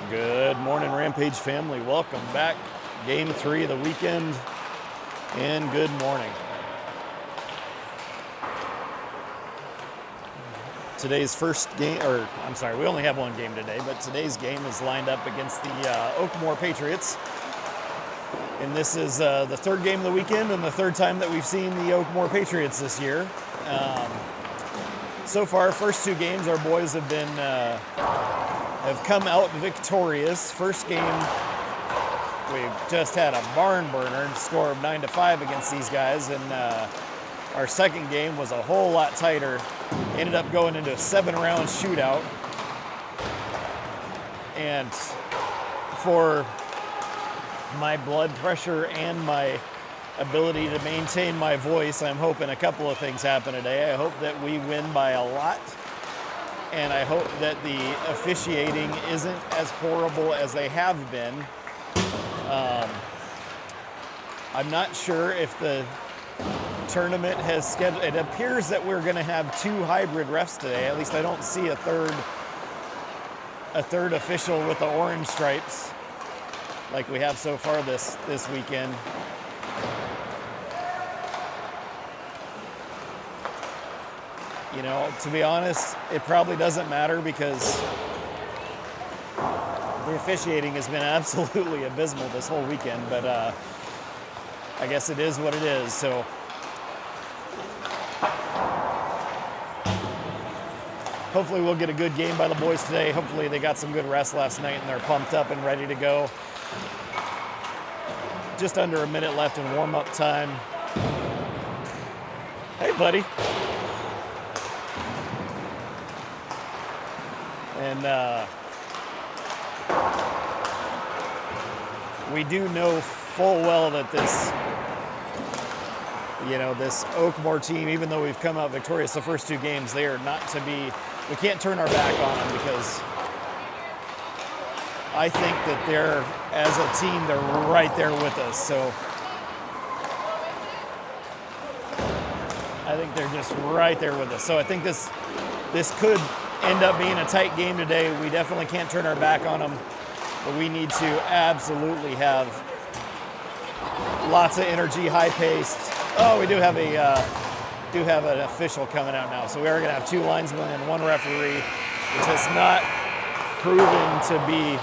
Good morning, Rampage family. Welcome back. Game 3 of the weekend, and good morning. Today's first game, we only have one game today, but today's game is lined up against the Oakmoor Patriots. And this is the third game of the weekend and the third time that we've seen the Oakmoor Patriots this year. So far, first two games, our boys have been have come out victorious. First game, we just had a barn burner, score of 9-5 against these guys, and our second game was a whole lot tighter. Ended up going into a 7-round shootout, and for my blood pressure and my ability to maintain my voice, I'm hoping a couple of things happen today. I hope that we win by a lot, and I hope that the officiating isn't as horrible as they have been. I'm not sure if the tournament has scheduled. It appears that we're going to have two hybrid refs today. At least I don't see a third official with the orange stripes like we have so far this weekend. You know, to be honest, it probably doesn't matter because the officiating has been absolutely abysmal this whole weekend, but I guess it is what it is. So hopefully we'll get a good game by the boys today. Hopefully they got some good rest last night and they're pumped up and ready to go. Just under a minute left in warm-up time. Hey, buddy. And we do know full well that this Oakmoor team, even though we've come out victorious the first two games, they are not to be, we can't turn our back on them because I think that they're, as a team, they're right there with us. So I think they're just right there with us. So I think this could end up being a tight game today. We definitely can't turn our back on them, but we need to absolutely have lots of energy, high-paced. Oh, we do have an official coming out now. So we are going to have two linesmen and one referee, which has not proven to be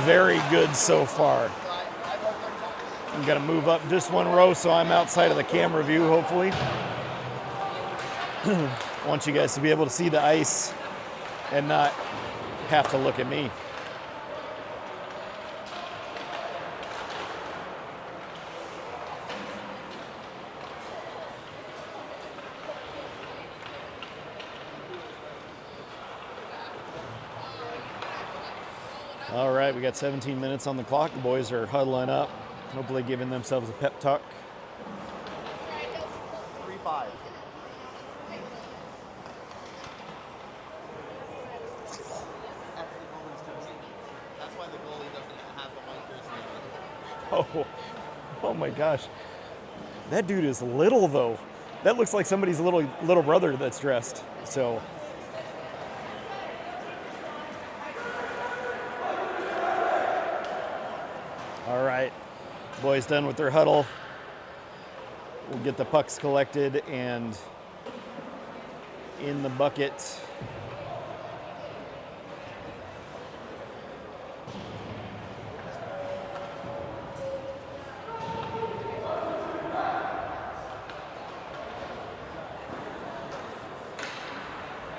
very good so far. I'm going to move up just one row so I'm outside of the camera view, hopefully. I want you guys to be able to see the ice and not have to look at me. All right, we got 17 minutes on the clock. The boys are huddling up, hopefully giving themselves a pep talk. 3-5. That's why the goalie doesn't have the white jersey. Oh my gosh. That dude is little though. That looks like somebody's little brother that's dressed. So all right, boys done with their huddle. We'll get the pucks collected and in the bucket.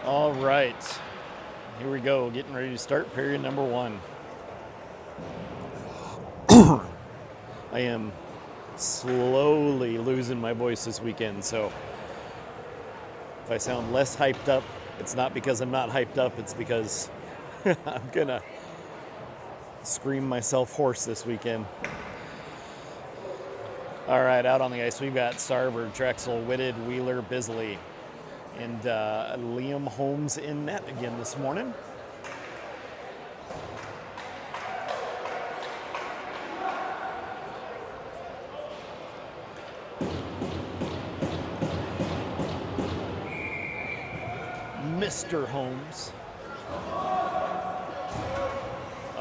All right, here we go, getting ready to start period number 1. I am slowly losing my voice this weekend, so if I sound less hyped up, it's not because I'm not hyped up, it's because I'm gonna scream myself hoarse this weekend. All right, out on the ice, we've got Sarver, Drexel, Whitted, Wheeler, Bisley, and Liam Holmes in net again this morning. Mr. Holmes.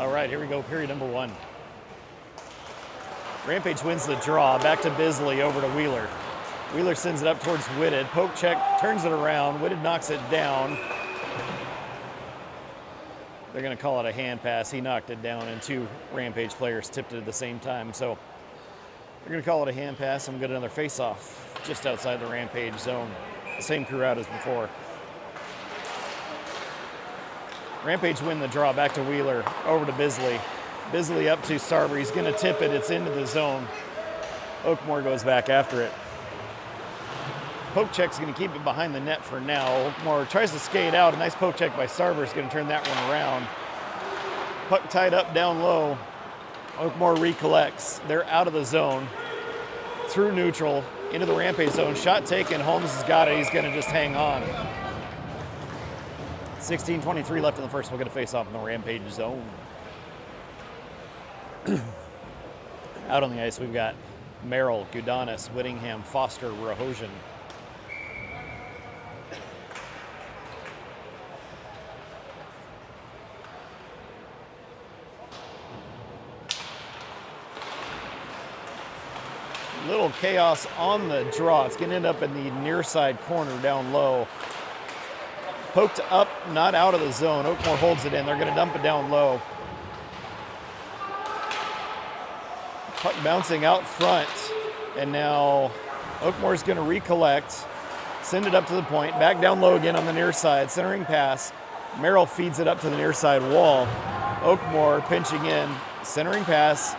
All right, here we go, period number 1. Rampage wins the draw, back to Bisley, over to Wheeler. Wheeler sends it up towards Whitted. Poke check, turns it around. Whitted knocks it down. They're going to call it a hand pass. He knocked it down, and 2 Rampage players tipped it at the same time. So they're going to call it a hand pass and get another face-off just outside the Rampage zone. Same crew out as before. Rampage win the draw, back to Wheeler, over to Bisley. Bisley up to Sarver. He's going to tip it. It's into the zone. Oakmoor goes back after it. Poke check's going to keep it behind the net for now. Oakmoor tries to skate out. A nice poke check by Sarver is going to turn that one around. Puck tied up down low. Oakmoor recollects. They're out of the zone. Through neutral, into the Rampage zone. Shot taken. Holmes has got it. He's going to just hang on. 16:23 left in the first. We'll get a face-off in the Rampage zone. Out on the ice, we've got Merrill, Gudanis, Whittingham, Foster, Rahosian. Little chaos on the draw. It's going to end up in the near side corner down low. Poked up, not out of the zone. Oakmoor holds it in. They're going to dump it down low. Puck bouncing out front. And now Oakmoor's going to recollect. Send it up to the point. Back down low again on the near side. Centering pass. Merrill feeds it up to the near side wall. Oakmoor pinching in. Centering pass.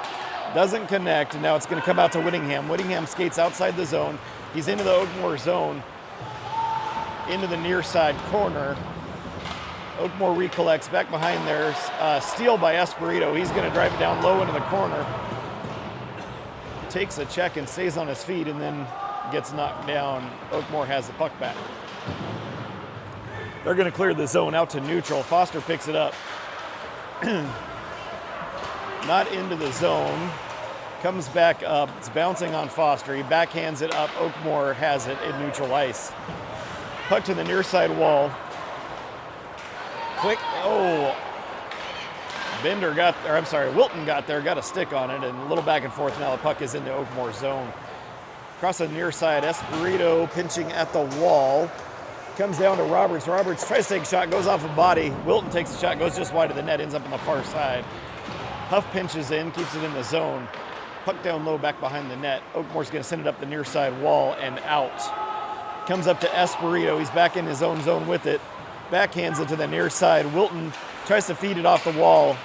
Doesn't connect, and now it's going to come out to Whittingham. Whittingham skates outside the zone. He's into the Oakmoor zone, into the near side corner. Oakmoor recollects back behind there. Steal by Espirito. He's going to drive it down low into the corner. Takes a check and stays on his feet, and then gets knocked down. Oakmoor has the puck back. They're going to clear the zone out to neutral. Foster picks it up. Not into the zone. Comes back up. It's bouncing on Foster. He backhands it up. Oakmoor has it in neutral ice. Puck to the near side wall. Quick. Oh. Wilton got there, got a stick on it, and a little back and forth. Now the puck is into Oakmoor zone. Across the near side, Espirito pinching at the wall. Comes down to Roberts. Roberts tries to take a shot, goes off a body. Wilton takes a shot, goes just wide of the net, ends up on the far side. Huff pinches in, keeps it in the zone. Puck down low, back behind the net. Oakmoor's going to send it up the near side wall and out. Comes up to Espirito. He's back in his own zone with it. Backhands it to the near side. Wilton tries to feed it off the wall.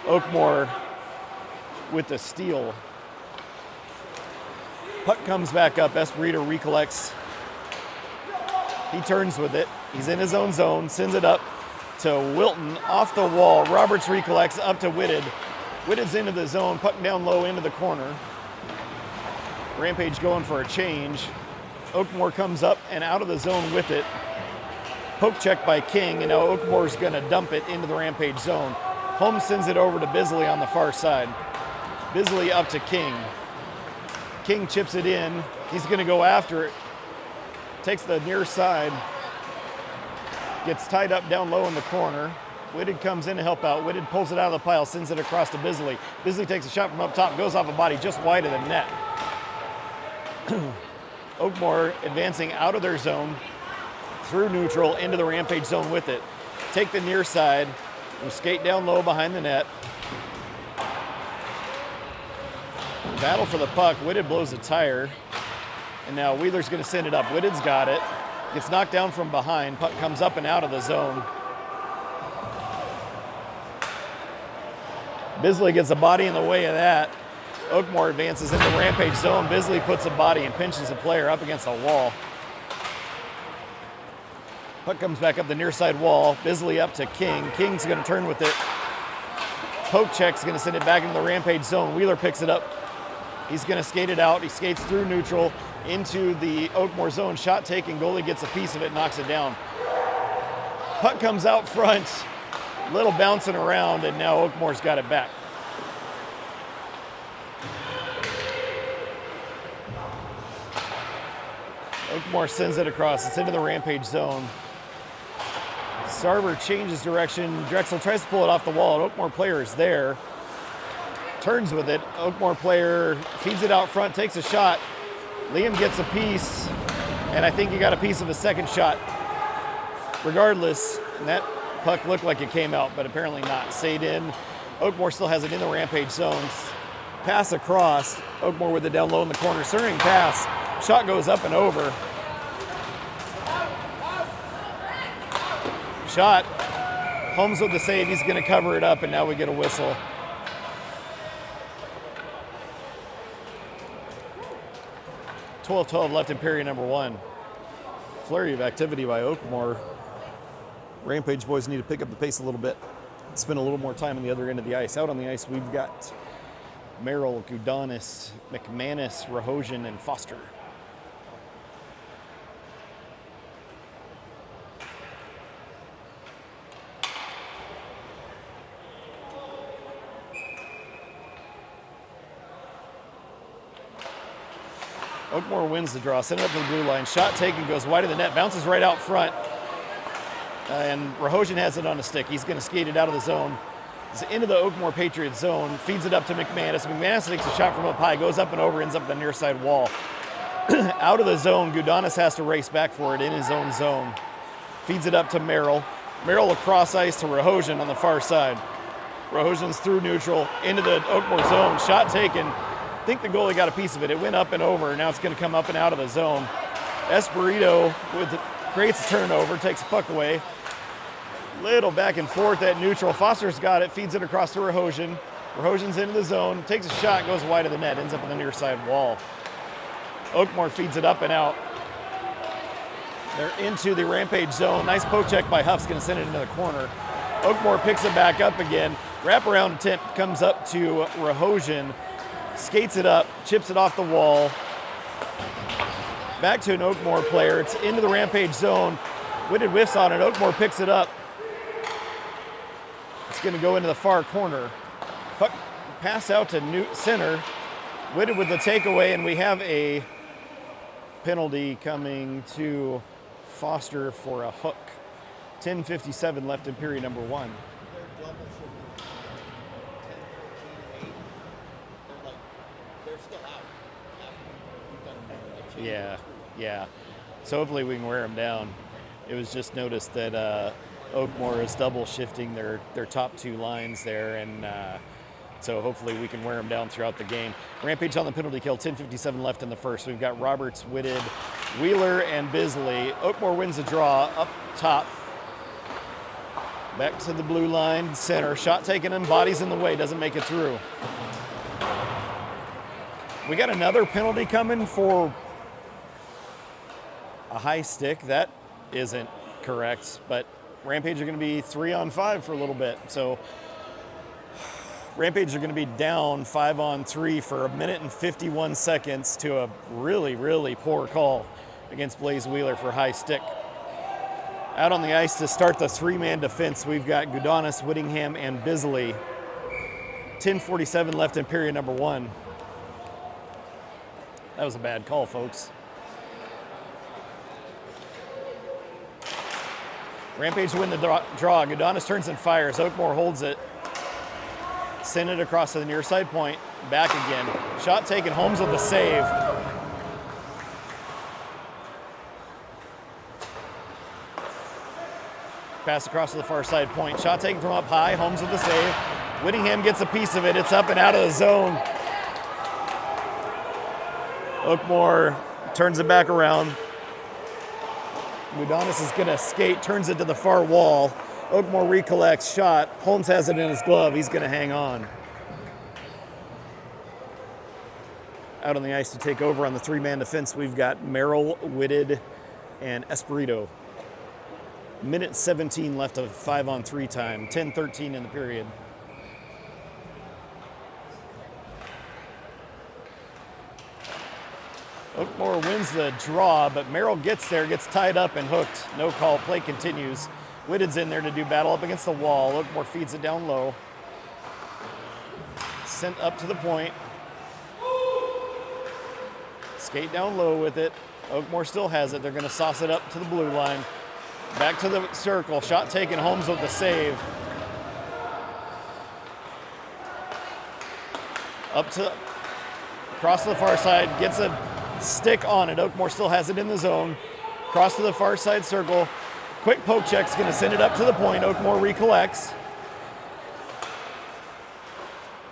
Oakmoor with the steal. Puck comes back up. Espirito recollects. He turns with it. He's in his own zone. Sends it up to Wilton off the wall. Roberts recollects up to Whitted. Whitted's into the zone, puck down low into the corner. Rampage going for a change. Oakmoor comes up and out of the zone with it. Poke check by King, and now Oakmoor's going to dump it into the Rampage zone. Holmes sends it over to Bisley on the far side. Bisley up to King. King chips it in. He's going to go after it. Takes the near side. Gets tied up down low in the corner. Whitted comes in to help out. Whitted pulls it out of the pile, sends it across to Bisley. Bisley takes a shot from up top, goes off a body just wide of the net. Oakmoor advancing out of their zone, through neutral, into the Rampage zone with it. Take the near side, and skate down low behind the net. Battle for the puck. Whitted blows a tire. And now Wheeler's going to send it up. Whitted's got it. Gets knocked down from behind. Puck comes up and out of the zone. Bisley gets a body in the way of that. Oakmoor advances into the Rampage zone. Bisley puts a body and pinches a player up against the wall. Puck comes back up the near side wall. Bisley up to King. King's going to turn with it. Poke check's going to send it back into the Rampage zone. Wheeler picks it up. He's going to skate it out. He skates through neutral into the Oakmoor zone. Shot taken. Goalie gets a piece of it, knocks it down. Puck comes out front. Little bouncing around, and now Oakmoor's got it back. Oakmoor sends it across. It's into the Rampage zone. Sarver changes direction. Drexel tries to pull it off the wall. An Oakmoor player is there. Turns with it. Oakmoor player feeds it out front, takes a shot. Liam gets a piece, and I think he got a piece of a second shot. Regardless, that puck looked like it came out, but apparently not. Stayed in. Oakmoor still has it in the Rampage zones. Pass across. Oakmoor with it down low in the corner. Surging pass. Shot goes up and over. Shot. Holmes with the save. He's going to cover it up, and now we get a whistle. .12 left in period number 1. Flurry of activity by Oakmoor. Rampage boys need to pick up the pace a little bit. Spend a little more time on the other end of the ice. Out on the ice, we've got Merrill, Gudanis, McManus, Rahosian, and Foster. Oakmoor wins the draw, send it up to the blue line. Shot taken, goes wide of the net, bounces right out front. And Rahosian has it on a stick. He's going to skate it out of the zone. It's into the Oakmoor Patriots zone, feeds it up to McManus. McManus takes a shot from up high, goes up and over, ends up the near side wall. Out of the zone, Gudanis has to race back for it in his own zone. Feeds it up to Merrill. Merrill across ice to Rahosian on the far side. Rahosian's through neutral, into the Oakmoor zone. Shot taken. I think the goalie got a piece of it. It went up and over. Now it's going to come up and out of the zone. Espirito creates a turnover, takes the puck away. Little back and forth at neutral. Foster's got it, feeds it across to Rahosian. Rahosian's into the zone, takes a shot, goes wide of the net, ends up on the near side wall. Oakmoor feeds it up and out. They're into the Rampage zone. Nice poke check by Huff's going to send it into the corner. Oakmoor picks it back up again. Wraparound attempt comes up to Rahosian. Skates it up, chips it off the wall. Back to an Oakmoor player. It's into the Rampage zone. Whitted whiffs on it. Oakmoor picks it up. It's going to go into the far corner. Puck pass out to center. Whitted with the takeaway, and we have a penalty coming to Foster for a hook. 10:57 left in period number 1. Yeah. So hopefully we can wear them down. It was just noticed that Oakmoor is double shifting their top 2 lines there, and so hopefully we can wear them down throughout the game. Rampage on the penalty kill, 10:57 left in the first. We've got Roberts, Whitted, Wheeler, and Bisley. Oakmoor wins the draw up top. Back to the blue line, center. Shot taken and bodies in the way, doesn't make it through. We got another penalty coming for a high stick. That isn't correct, but Rampage are going to be 3-on-5 for a little bit. So Rampage are going to be down 5-on-3 for 1 minute and 51 seconds to a really, really poor call against Blaze Wheeler for high stick. Out on the ice to start the 3-man defense, we've got Gudanis, Whittingham, and Bisley. 10:47 left in period number 1. That was a bad call, folks. Rampage win the draw. Gudanis turns and fires. Oakmoor holds it. Send it across to the near side point. Back again. Shot taken. Holmes with the save. Pass across to the far side point. Shot taken from up high. Holmes with the save. Whittingham gets a piece of it. It's up and out of the zone. Oakmoor turns it back around. Gudanis is going to skate, turns it to the far wall. Oakmoor recollects, shot. Holmes has it in his glove. He's going to hang on. Out on the ice to take over on the 3-man defense, we've got Merrill, Whitted, and Espirito. Minute 17 left of 5-on-3 time. 10:13 in the period. Oakmoor wins the draw, but Merrill gets there, gets tied up and hooked. No call. Play continues. Whitted's in there to do battle up against the wall. Oakmoor feeds it down low. Sent up to the point. Skate down low with it. Oakmoor still has it. They're going to sauce it up to the blue line. Back to the circle. Shot taken. Holmes with the save. Across to the far side. Gets a stick on it. Oakmoor still has it in the zone. Cross to the far side circle. Quick poke check's going to send it up to the point. Oakmoor recollects.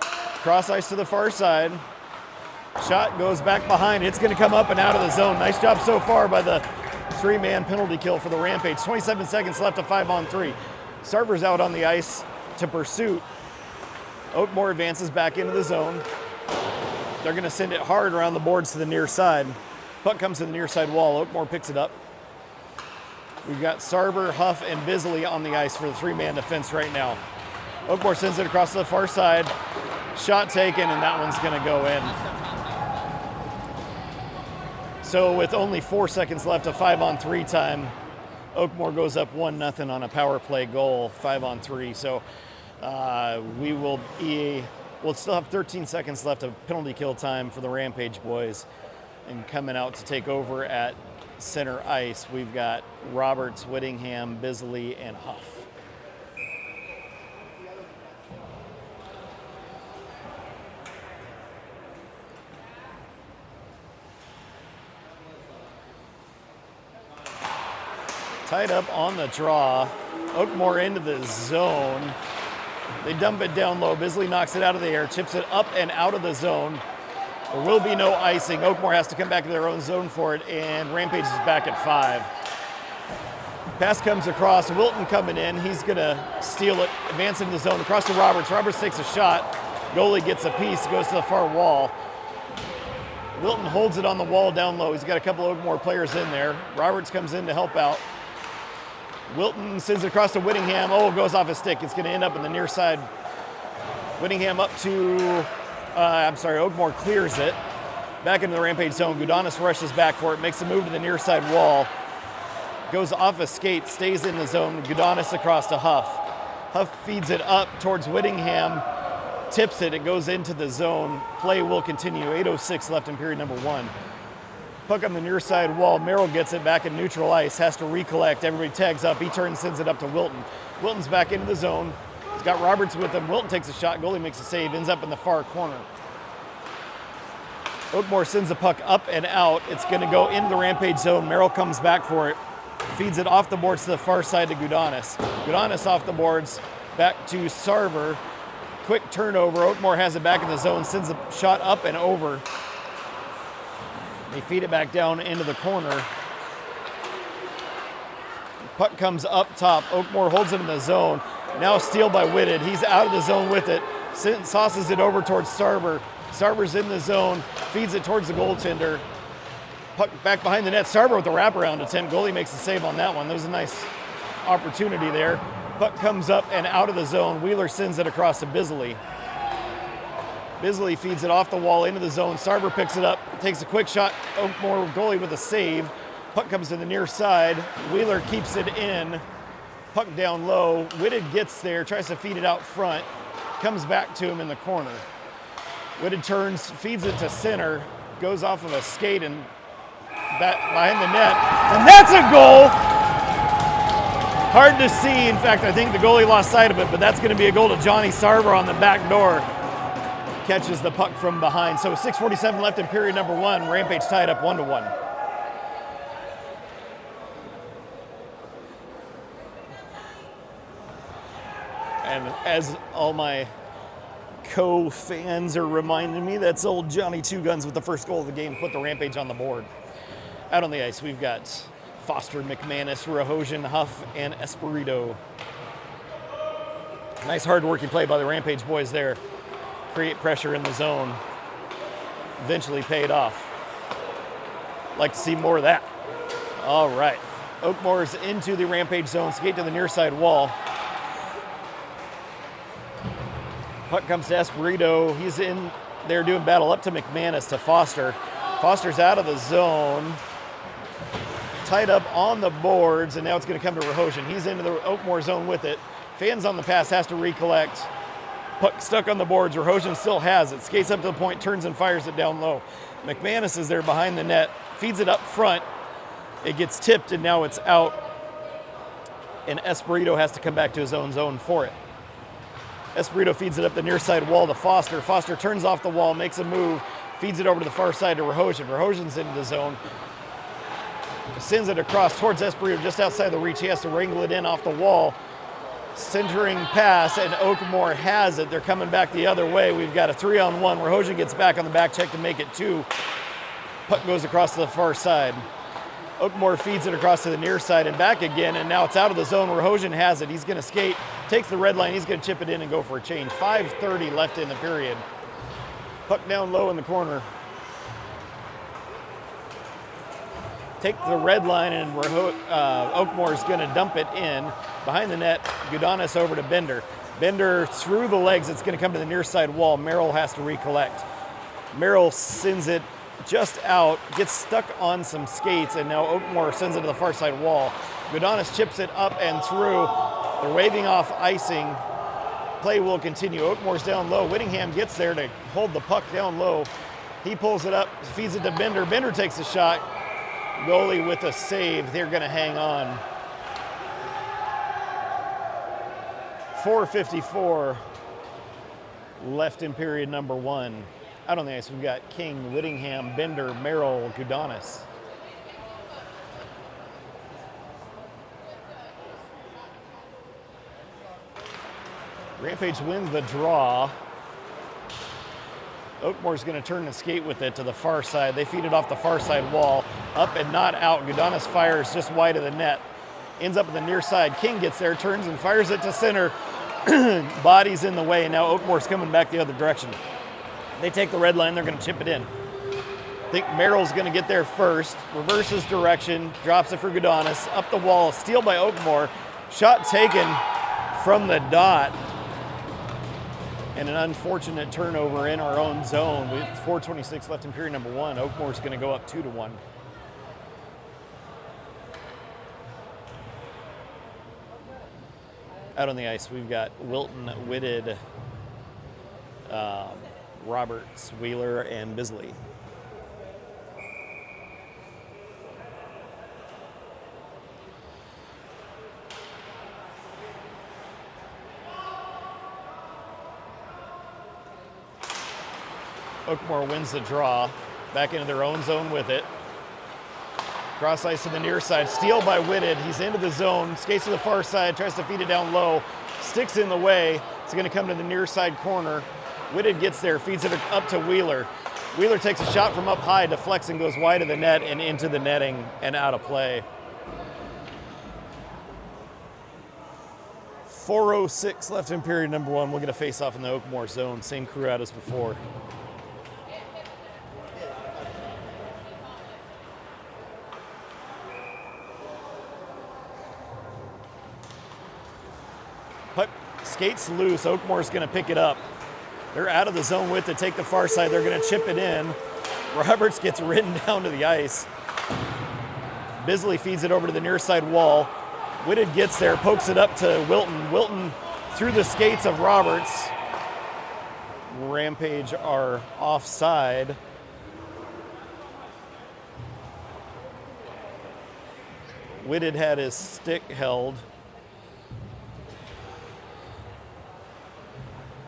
Cross ice to the far side. Shot goes back behind. It's going to come up and out of the zone. Nice job so far by the 3-man penalty kill for the Rampage. 27 seconds left to 5-on-3. Sarver's out on the ice to pursuit. Oakmoor advances back into the zone. They're going to send it hard around the boards to the near side. Puck comes to the near side wall. Oakmoor picks it up. We've got Sarver, Huff, and Bisley on the ice for the 3-man defense right now. Oakmoor sends it across to the far side. Shot taken, and that one's going to go in. So with only 4 seconds left of 5-on-3 time, Oakmoor goes up 1-0 on a power play goal, 5-on-3. So we'll still have 13 seconds left of penalty kill time for the Rampage boys. And coming out to take over at center ice, we've got Roberts, Whittingham, Bisley, and Huff. Tied up on the draw. Oakmoor into the zone. They dump it down low. Bisley knocks it out of the air, chips it up and out of the zone. There will be no icing. Oakmoor has to come back to their own zone for it, and Rampage is back at 5. Pass comes across. Wilton coming in. He's going to steal it, advance into the zone. Across to Roberts. Roberts takes a shot. Goalie gets a piece, goes to the far wall. Wilton holds it on the wall down low. He's got a couple Oakmoor players in there. Roberts comes in to help out. Wilton sends it across to Whittingham. Oh, it goes off his stick. It's going to end up in the near side. Whittingham up to, Oakmoor clears it. Back into the Rampage zone. Gudanis rushes back for it, makes a move to the near side wall. Goes off a skate, stays in the zone. Gudanis across to Huff. Huff feeds it up towards Whittingham, tips it. It goes into the zone. Play will continue. 8:06 left in period number 1. Puck on the near side wall. Merrill gets it back in neutral ice, has to recollect. Everybody tags up. He turns, sends it up to Wilton. Wilton's back into the zone. He's got Roberts with him. Wilton takes a shot. Goalie makes a save, ends up in the far corner. Oakmoor sends the puck up and out. It's going to go into the Rampage zone. Merrill comes back for it. Feeds it off the boards to the far side to Gudanis. Gudanis off the boards, back to Sarver. Quick turnover. Oakmoor has it back in the zone, sends the shot up and over. They feed it back down into the corner. Puck comes up top. Oakmoor holds it in the zone. Now a steal by Whitted. He's out of the zone with it. Sauces it over towards Sarver. Sarver's in the zone. Feeds it towards the goaltender. Puck back behind the net. Sarver with the wraparound attempt. Goalie makes the save on that one. There was a nice opportunity there. Puck comes up and out of the zone. Wheeler sends it across to Bisley. Bisley feeds it off the wall into the zone. Sarver picks it up, takes a quick shot. Oakmoor goalie with a save. Puck comes to the near side. Wheeler keeps it in. Puck down low. Whitted gets there, tries to feed it out front. Comes back to him in the corner. Whitted turns, feeds it to center. Goes off of a skate and back behind the net. And that's a goal! Hard to see. In fact, I think the goalie lost sight of it, but that's going to be a goal to Johnny Sarver on the back door. Catches the puck from behind. So 6:47 left in period number 1. Rampage tied up 1-1. And as all my co-fans are reminding me, that's old Johnny Two Guns with the first goal of the game put the Rampage on the board. Out on the ice, we've got Foster, McManus, Rahosian, Huff, and Espirito. Nice hard-working play by the Rampage boys there. Create pressure in the zone. Eventually paid off. Like to see more of that. All right. Oakmoor's into the Rampage zone. Skate to the near side wall. Puck comes to Espirito. He's in there doing battle up to McManus to Foster. Foster's out of the zone. Tied up on the boards, and now it's going to come to Rahosian. He's into the Oakmoor zone with it. Fans on the pass, has to recollect. Puck stuck on the boards. Rahosian still has it. Skates up to the point, turns and fires it down low. McManus is there behind the net. Feeds it up front. It gets tipped, and now it's out. and Espirito has to come back to his own zone for it. Espirito feeds it up the near side wall to Foster. Foster turns off the wall, makes a move, feeds it over to the far side to Rahosian. Rahosian's into the zone. Sends it across towards Espirito just outside the reach. He has to wrangle it in off the wall. Centering pass, and Oakmoor has it. They're coming back the other way. We've got a 3-on-1. Rahosian gets back on the back check to make it 2. Puck goes across to the far side. Oakmoor feeds it across to the near side and back again, and now it's out of the zone. Rahosian has it. He's going to skate, takes the red line. He's going to chip it in and go for a change. 5:30 left in the period. Puck down low in the corner. Take the red line, and Oakmoor is going to dump it in behind the net. Gudanis over to Bender. Bender through the legs. It's going to come to the near side wall. Merrill has to recollect. Merrill sends it just out, gets stuck on some skates, and now Oakmoor sends it to the far side wall. Gudanis chips it up and through. They're waving off icing. Play will continue. Oakmoor's down low. Whittingham gets there to hold the puck down low. He pulls it up, feeds it to Bender. Bender takes a shot. Goalie with a save. They're going to hang on. 4:54 left in period number 1. Out on the ice, we've got King, Whittingham, Bender, Merrill, Gudanis. Rampage wins the draw. Oakmoor's going to turn and skate with it to the far side. They feed it off the far side wall. Up and not out. Gudanis fires just wide of the net. Ends up at the near side. King gets there, turns and fires it to center. Body's in the way, and now Oakmoor's coming back the other direction. They take the red line. They're going to chip it in. I think Merrill's going to get there first. Reverses direction. Drops it for Gudanis. Up the wall. Steal by Oakmoor. Shot taken from the dot. And an unfortunate turnover in our own zone. With 4:26 left in period number 1. Oakmoor's going to go up 2-1. Out on the ice, we've got Wilton, Whitted, Roberts, Wheeler, and Bisley. Oakmoor wins the draw. Back into their own zone with it. Cross ice to the near side. Steal by Whitted. He's into the zone. Skates to the far side. Tries to feed it down low. Sticks in the way. It's going to come to the near side corner. Whitted gets there. Feeds it up to Wheeler. Wheeler takes a shot from up high. Deflects and goes wide of the net and into the netting and out of play. 4:06 left in period number 1. We'll get a face-off in the Oakmoor zone. Same crew out as before. Puck skates loose. Oakmoor's going to pick it up. They're out of the zone with it. Take the far side. They're going to chip it in. Roberts gets ridden down to the ice. Bisley feeds it over to the near side wall. Whitted gets there, pokes it up to Wilton. Wilton through the skates of Roberts. Rampage are offside. Whitted had his stick held.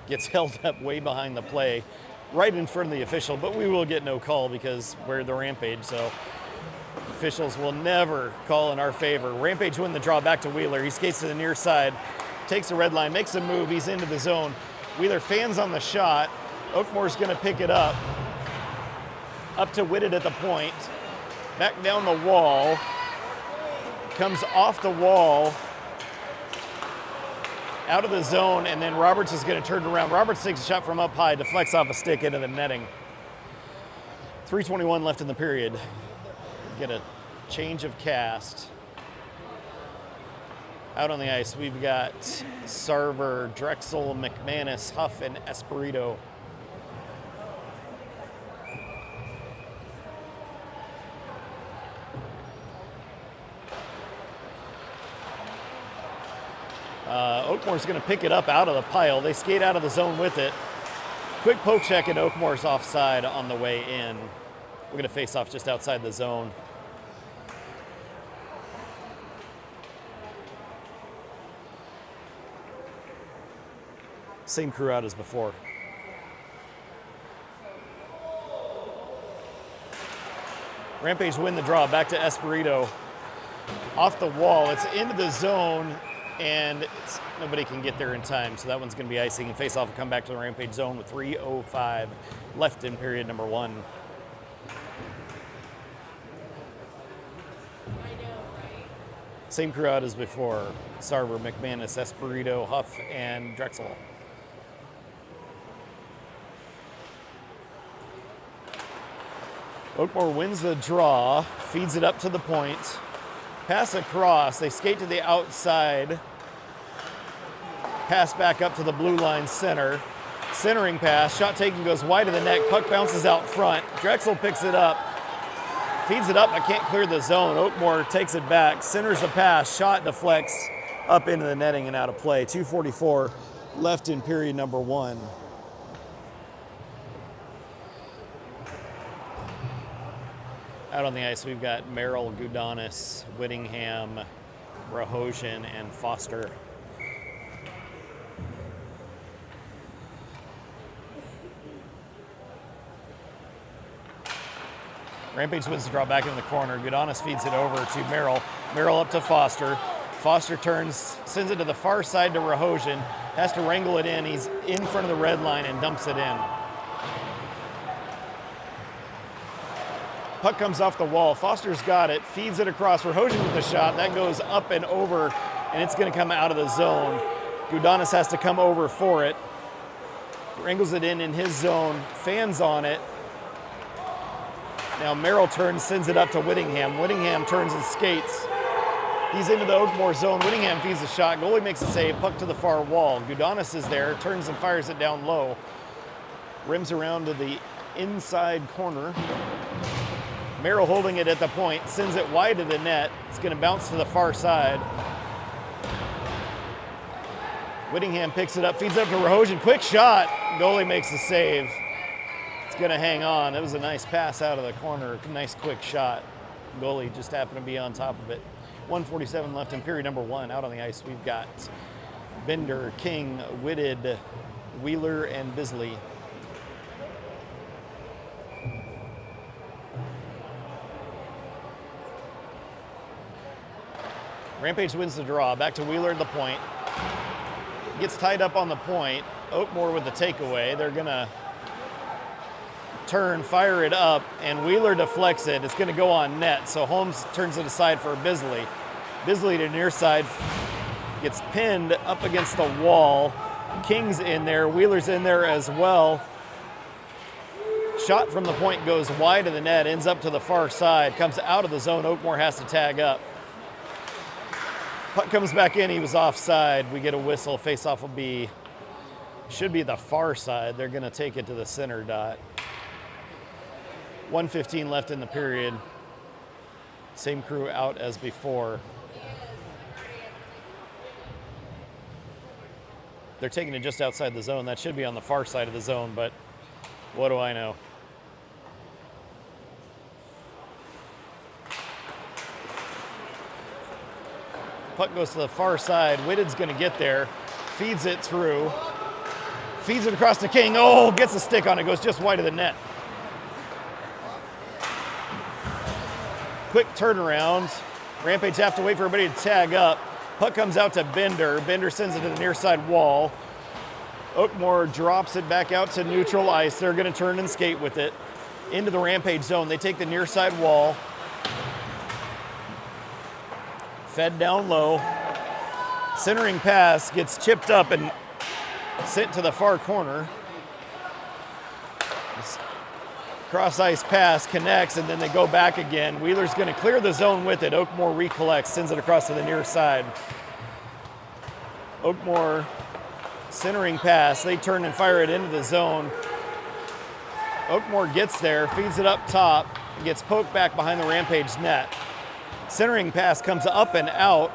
Gets held up way behind the play, right in front of the official, but we will get no call because we're the Rampage, so officials will never call in our favor. Rampage win the draw back to Wheeler. He skates to the near side, takes the red line, makes a move, he's into the zone. Wheeler fans on the shot. Oakmoor's gonna pick it up to Whitted at the point, back down the wall, comes off the wall, out of the zone, and then Roberts is going to turn around. Roberts takes a shot from up high, deflects off a stick into the netting. 3:21 left in the period. Get a change of cast. Out on the ice, we've got Sarver, Drexel, McManus, Huff, and Espirito. Oakmoor's going to pick it up out of the pile. They skate out of the zone with it. Quick poke check, and Oakmoor's offside on the way in. We're going to face off just outside the zone. Same crew out as before. Rampage win the draw, back to Espirito. Off the wall, it's into the zone, and nobody can get there in time, so that one's going to be icing, and face-off will come back to the Rampage zone with 3:05 left in period number 1. Same crew out as before. Sarver, McManus, Espirito, Huff, and Drexel. Oakmoor wins the draw, feeds it up to the point. Pass across, they skate to the outside. Pass back up to the blue line center. Centering pass, shot taken goes wide of the net, puck bounces out front. Drexel picks it up, feeds it up, but can't clear the zone. Oakmoor takes it back, centers the pass, shot deflects up into the netting and out of play. 2:44 left in period number 1. Out on the ice, we've got Merrill, Gudanis, Whittingham, Rahosian, and Foster. Rampage wins the draw back in the corner. Gudanis feeds it over to Merrill. Merrill up to Foster. Foster turns, sends it to the far side to Rahosian. Has to wrangle it in. He's in front of the red line and dumps it in. Puck comes off the wall. Foster's got it, feeds it across. Rahosian with the shot. That goes up and over, and it's going to come out of the zone. Gudanis has to come over for it. Wrangles it in his zone, fans on it. Now Merrill turns, sends it up to Whittingham. Whittingham turns and skates. He's into the Oakmoor zone. Whittingham feeds the shot. Goalie makes a save, puck to the far wall. Gudanis is there, turns and fires it down low. Rims around to the inside corner. Merrill holding it at the point, sends it wide of the net. It's going to bounce to the far side. Whittingham picks it up, feeds it up to Rahosian. Quick shot. Goalie makes the save. It's going to hang on. It was a nice pass out of the corner. Nice quick shot. Goalie just happened to be on top of it. 1:47 left in period number 1. Out on the ice, we've got Bender, King, Whitted, Wheeler, and Bisley. Rampage wins the draw. Back to Wheeler at the point. Gets tied up on the point. Oakmoor with the takeaway. They're going to turn, fire it up, and Wheeler deflects it. It's going to go on net, so Holmes turns it aside for Bisley. Bisley to near side gets pinned up against the wall. King's in there. Wheeler's in there as well. Shot from the point goes wide of the net, ends up to the far side, comes out of the zone. Oakmoor has to tag up. Puck comes back in, he was offside. We get a whistle. Face-off will should be the far side. They're going to take it to the center dot. 1:15 left in the period. Same crew out as before. They're taking it just outside the zone. That should be on the far side of the zone, but what do I know? Puck goes to the far side. Whitted's going to get there. Feeds it through. Feeds it across to King. Oh, gets a stick on it. Goes just wide of the net. Quick turnaround. Rampage have to wait for everybody to tag up. Puck comes out to Bender. Bender sends it to the near side wall. Oakmoor drops it back out to neutral ice. They're going to turn and skate with it into the Rampage zone. They take the near side wall. Fed down low. Centering pass gets chipped up and sent to the far corner. Cross ice pass connects, and then they go back again. Wheeler's going to clear the zone with it. Oakmoor recollects, sends it across to the near side. Oakmoor centering pass. They turn and fire it into the zone. Oakmoor gets there, feeds it up top, and gets poked back behind the Rampage net. Centering pass comes up and out.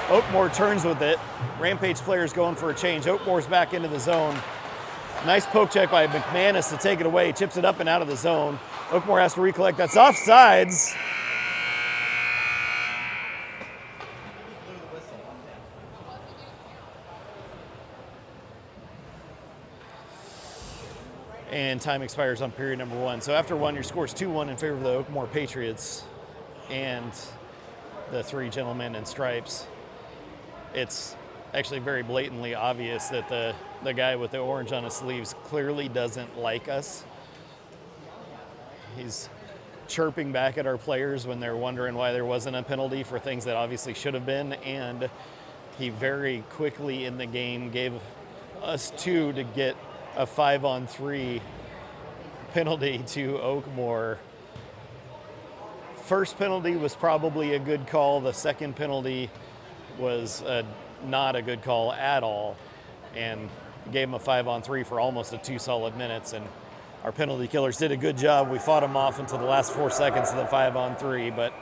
Oakmoor turns with it. Rampage players going for a change. Oakmoor's back into the zone. Nice poke check by McManus to take it away. Chips it up and out of the zone. Oakmoor has to recollect. That's offsides. and time expires on period number 1. So after 1, your score is 2-1 in favor of the Oakmoor Patriots and the 3 gentlemen in stripes. It's actually very blatantly obvious that the guy with the orange on his sleeves clearly doesn't like us. He's chirping back at our players when they're wondering why there wasn't a penalty for things that obviously should have been, and he very quickly in the game gave us 2 to get a 5-on-3 penalty to Oakmoor. First penalty was probably a good call. The second penalty was not a good call at all, and gave him a 5-on-3 for almost 2 solid minutes. And our penalty killers did a good job. We fought him off until the last 4 seconds of the 5-on-3, but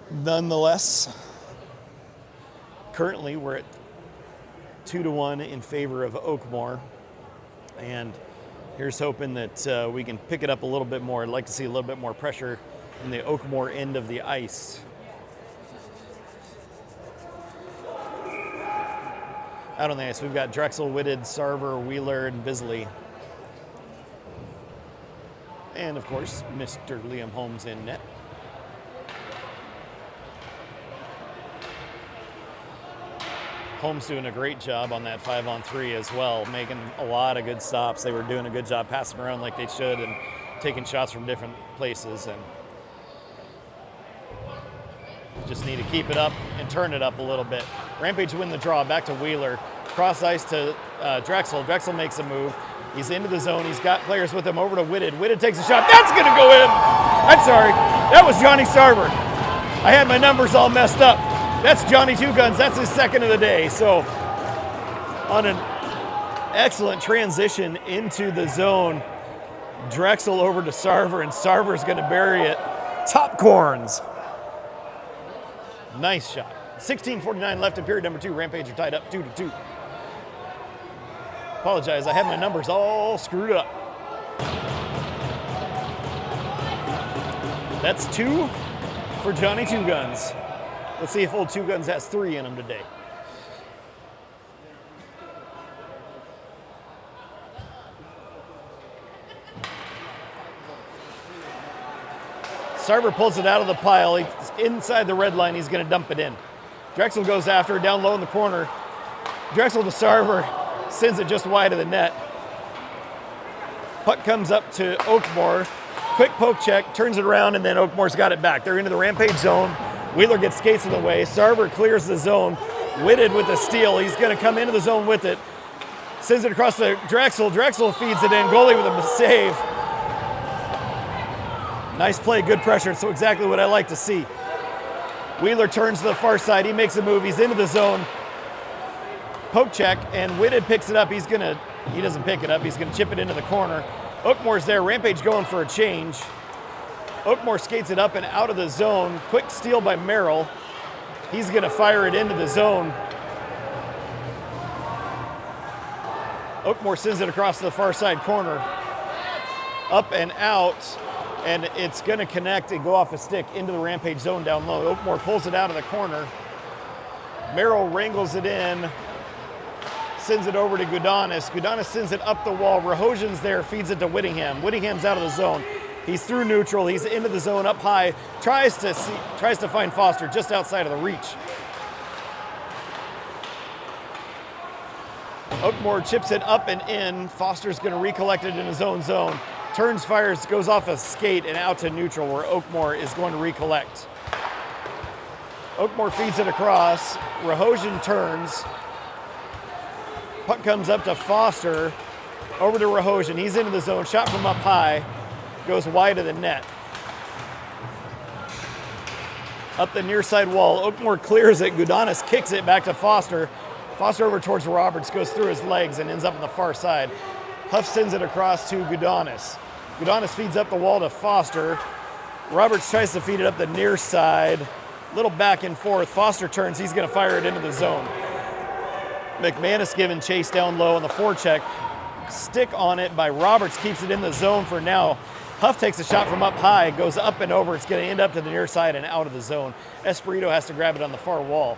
nonetheless, currently we're at 2-1 in favor of Oakmoor, and here's hoping that we can pick it up a little bit more. I'd like to see a little bit more pressure in the Oakmoor end of the ice. Out on the ice, we've got Drexel, Whitted, Sarver, Wheeler, and Bisley. And of course, Mr. Liam Holmes in net. Holmes doing a great job on that 5-on-3 as well, making a lot of good stops. They were doing a good job passing around like they should and taking shots from different places, and just need to keep it up and turn it up a little bit. Rampage win the draw, back to Wheeler. Cross ice to Drexel. Drexel makes a move. He's into the zone. He's got players with him over to Whitted. Whitted takes a shot. That's going to go in. I'm sorry. That was Johnny Sarver. I had my numbers all messed up. That's Johnny Two Guns. That's his second of the day. So on an excellent transition into the zone, Drexel over to Sarver, and Sarver's going to bury it. Top corns. Nice shot. 16:49 left in period number 2. Rampage are tied up 2-2. Apologize, I had my numbers all screwed up. That's 2 for Johnny Two Guns. Let's see if old Two Guns has 3 in him today. Sarver pulls it out of the pile. He's inside the red line. He's going to dump it in. Drexel goes after it down low in the corner. Drexel to Sarver, sends it just wide of the net. Puck comes up to Oakmoor. Quick poke check, turns it around, and then Oakmoor's got it back. They're into the Rampage zone. Wheeler gets skates in the way. Sarver clears the zone. Whitted with the steal. He's going to come into the zone with it. Sends it across to Drexel. Drexel feeds it in. Goalie with a save. Nice play, good pressure. So exactly what I like to see. Wheeler turns to the far side. He makes a move. He's into the zone. Poke check, and Whitted picks it up. He doesn't pick it up. He's going to chip it into the corner. Oakmoor's there. Rampage going for a change. Oakmoor skates it up and out of the zone. Quick steal by Merrill. He's going to fire it into the zone. Oakmoor sends it across to the far side corner. Up and out. And it's going to connect and go off a stick into the Rampage zone down low. Oakmoor pulls it out of the corner. Merrill wrangles it in, sends it over to Gudanis. Gudanis sends it up the wall. Rahosian's there, feeds it to Whittingham. Whittingham's out of the zone. He's through neutral. He's into the zone up high. Tries to find Foster just outside of the reach. Oakmoor chips it up and in. Foster's going to recollect it in his own zone. Turns, fires, goes off a skate and out to neutral where Oakmoor is going to recollect. Oakmoor feeds it across. Rahosian turns. Puck comes up to Foster. Over to Rahosian. He's into the zone. Shot from up high. Goes wide of the net. Up the near side wall. Oakmoor clears it. Gudanis kicks it back to Foster. Foster over towards Roberts. Goes through his legs and ends up on the far side. Huff sends it across to Gudanis. Gudanis feeds up the wall to Foster. Roberts tries to feed it up the near side. Little back and forth. Foster turns. He's going to fire it into the zone. McManus giving chase down low on the forecheck. Stick on it by Roberts. Keeps it in the zone for now. Huff takes a shot from up high. Goes up and over. It's going to end up to the near side and out of the zone. Espirito has to grab it on the far wall.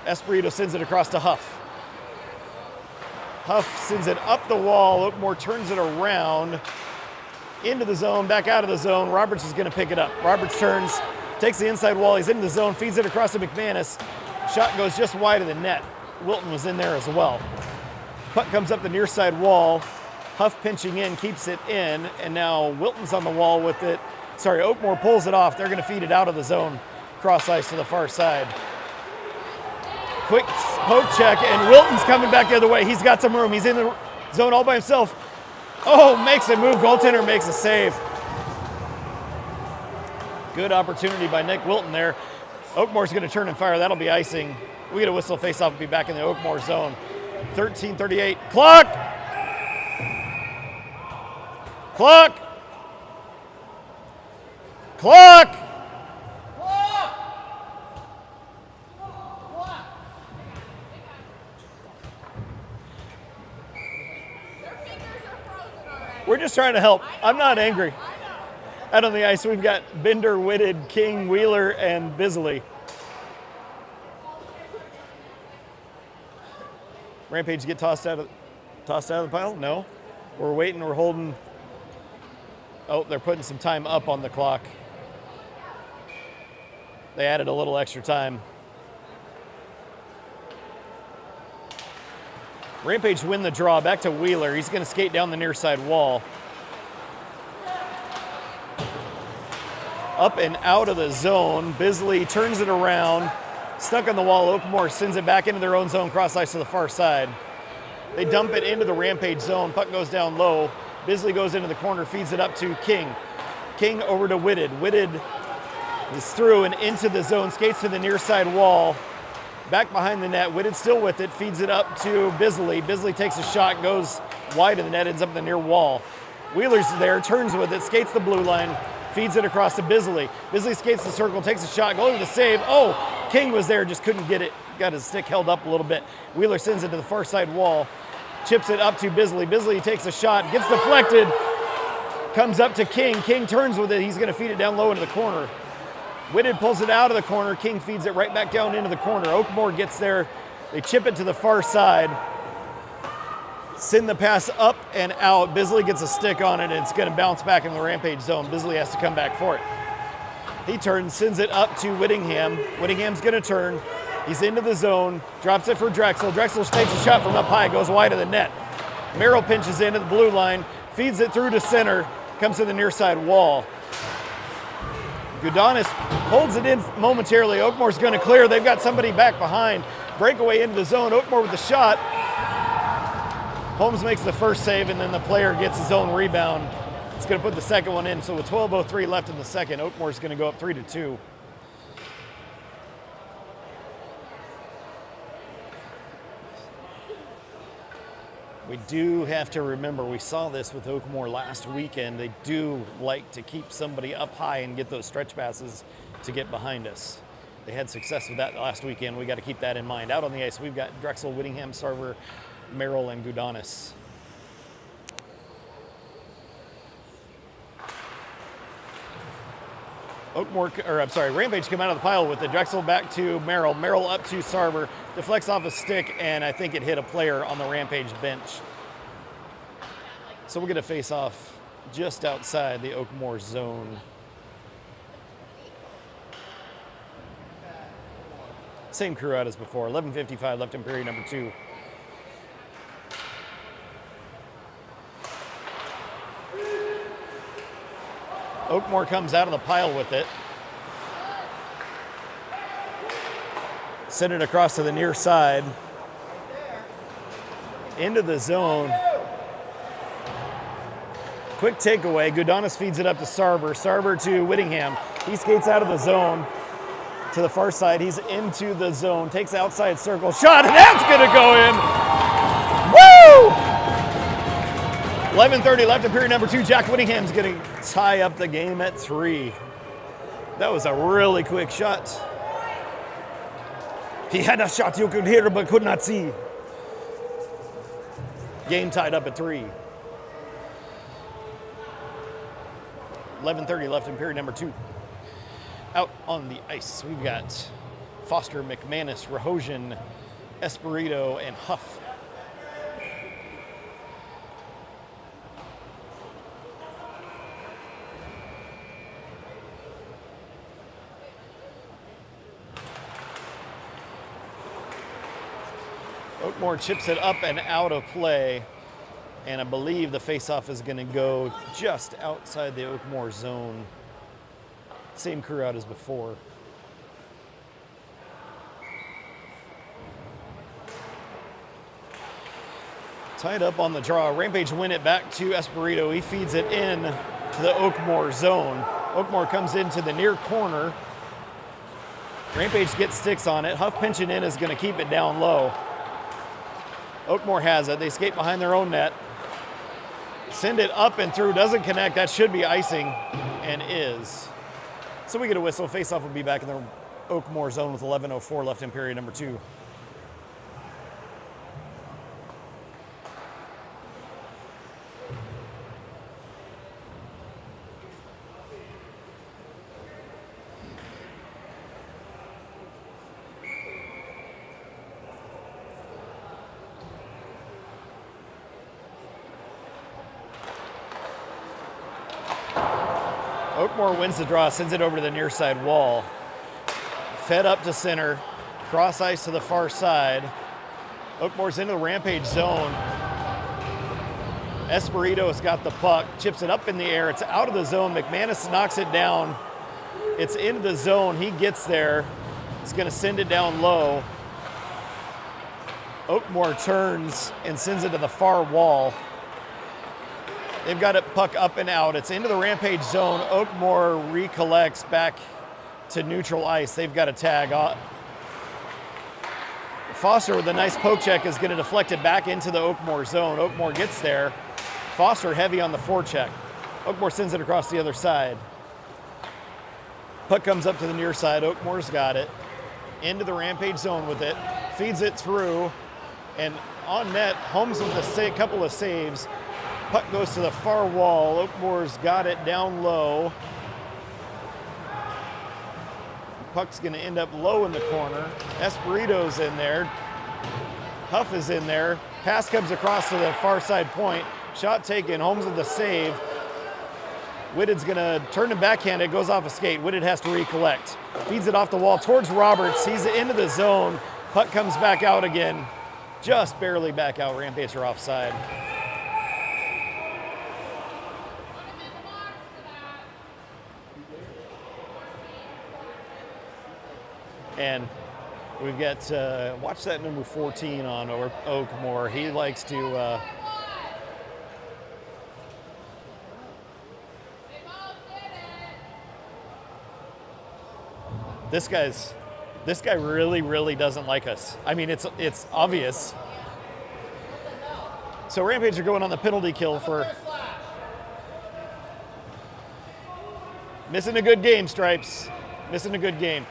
Espirito sends it across to Huff. Huff sends it up the wall. Oakmoor turns it around into the zone, back out of the zone. Roberts is going to pick it up. Roberts turns, takes the inside wall. He's into the zone, feeds it across to McManus. Shot goes just wide of the net. Wilton was in there as well. Puck comes up the near side wall. Huff pinching in, keeps it in, and now Wilton's on the wall with it. Sorry, Oakmoor pulls it off. They're going to feed it out of the zone, cross ice to the far side. Quick poke check, and Wilton's coming back the other way. He's got some room. He's in the zone all by himself. Oh, makes a move. Goaltender makes a save. Good opportunity by Nick Wilton there. Oakmoor's going to turn and fire. That'll be icing. We get a whistle face-off. Be back in the Oakmoor zone. 13:38. Clock! Clock! Clock! We're just trying to help. I'm not angry. Out on the ice, we've got Bender, Whitted, King, Wheeler, and Bisley. Rampage get tossed out of the pile? No. We're waiting. We're holding. Oh, they're putting some time up on the clock. They added a little extra time. Rampage win the draw. Back to Wheeler. He's going to skate down the near side wall. Up and out of the zone. Bisley turns it around. Stuck on the wall. Oakmoor sends it back into their own zone, cross ice to the far side. They dump it into the Rampage zone. Puck goes down low. Bisley goes into the corner, feeds it up to King. King over to Whitted. Whitted is through and into the zone, skates to the near side wall. Back behind the net. Whitted still with it, feeds it up to Bisley. Bisley takes a shot, goes wide of the net, ends up in the near wall. Wheeler's there, turns with it, skates the blue line, feeds it across to Bisley. Bisley skates the circle, takes a shot, goes to the save. Oh, King was there, just couldn't get it. Got his stick held up a little bit. Wheeler sends it to the far side wall. Chips it up to Bisley. Bisley takes a shot, gets deflected, comes up to King. King turns with it. He's going to feed it down low into the corner. Whitted pulls it out of the corner. King feeds it right back down into the corner. Oakmoor gets there. They chip it to the far side. Send the pass up and out. Bisley gets a stick on it, and it's going to bounce back in the Rampage zone. Bisley has to come back for it. He turns, sends it up to Whittingham. Whittingham's going to turn. He's into the zone, drops it for Drexel. Drexel takes a shot from up high, goes wide of the net. Merrill pinches into the blue line, feeds it through to center, comes to the near side wall. Gudanis holds it in momentarily. Oakmoor's going to clear. They've got somebody back behind. Breakaway into the zone. Oakmoor with the shot. Holmes makes the first save, and then the player gets his own rebound. It's going to put the second one in. So with 12:03 left in the second, Oakmoor's going to go up 3-2. We do have to remember, we saw this with Oakmoor last weekend. They do like to keep somebody up high and get those stretch passes to get behind us. They had success with that last weekend. We got to keep that in mind. Out on the ice, we've got Drexel, Whittingham, Sarver, Merrill, and Gudanis. Rampage come out of the pile with it. Drexel back to Merrill. Merrill up to Sarver. Deflects off a stick, and I think it hit a player on the Rampage bench. So we'll get a face-off just outside the Oakmoor zone. Same crew out as before. 11:55 left in period number 2. Oakmoor comes out of the pile with it. Send it across to the near side. Into the zone. Quick takeaway. Gudanis feeds it up to Sarver. Sarver to Whittingham. He skates out of the zone to the far side. He's into the zone. Takes outside circle. Shot, and that's going to go in. Woo! 11:30 left in period number 2. Jack Whittingham's going to tie up the game at 3. That was a really quick shot. He had a shot you could hear but could not see. Game tied up at 3. 11:30 left in period number 2. Out on the ice, we've got Foster, McManus, Rahosian, Espirito, and Huff. Oakmoor chips it up and out of play. And I believe the faceoff is going to go just outside the Oakmoor zone. Same crew out as before. Tied up on the draw. Rampage win it back to Espirito. He feeds it in to the Oakmoor zone. Oakmoor comes into the near corner. Rampage gets sticks on it. Huff pinching in is going to keep it down low. Oakmoor has it. They skate behind their own net. Send it up and through. Doesn't connect. That should be icing, and is. So we get a whistle. Faceoff will be back in the Oakmoor zone with 11:04 left in period number 2. Oakmoor wins the draw, sends it over to the near side wall. Fed up to center, cross ice to the far side. Oakmoor's into the Rampage zone. Espirito's got the puck, chips it up in the air. It's out of the zone. McManus knocks it down. It's into the zone. He gets there. He's going to send it down low. Oakmoor turns and sends it to the far wall. They've got it puck up and out. It's into the Rampage zone. Oakmoor recollects back to neutral ice. They've got a tag on. Foster with a nice poke check is going to deflect it back into the Oakmoor zone. Oakmoor gets there. Foster heavy on the forecheck. Oakmoor sends it across the other side. Puck comes up to the near side. Oakmoor's got it. Into the Rampage zone with it. Feeds it through. And on net, Holmes with a couple of saves. Puck goes to the far wall. Oakmoor's got it down low. Puck's going to end up low in the corner. Espirito's in there. Huff is in there. Pass comes across to the far side point. Shot taken. Holmes with the save. Whitted's going to turn and backhand. It goes off a skate. Whitted has to recollect. Feeds it off the wall towards Roberts. He's into the zone. Puck comes back out again. Just barely back out. Rampage are offside. And we've got, watch that number 14 on Oakmoor. He likes to, this guy really, really doesn't like us. I mean, it's obvious. So Rampage are going on the penalty kill for missing a good game, Stripes. Missing a good game.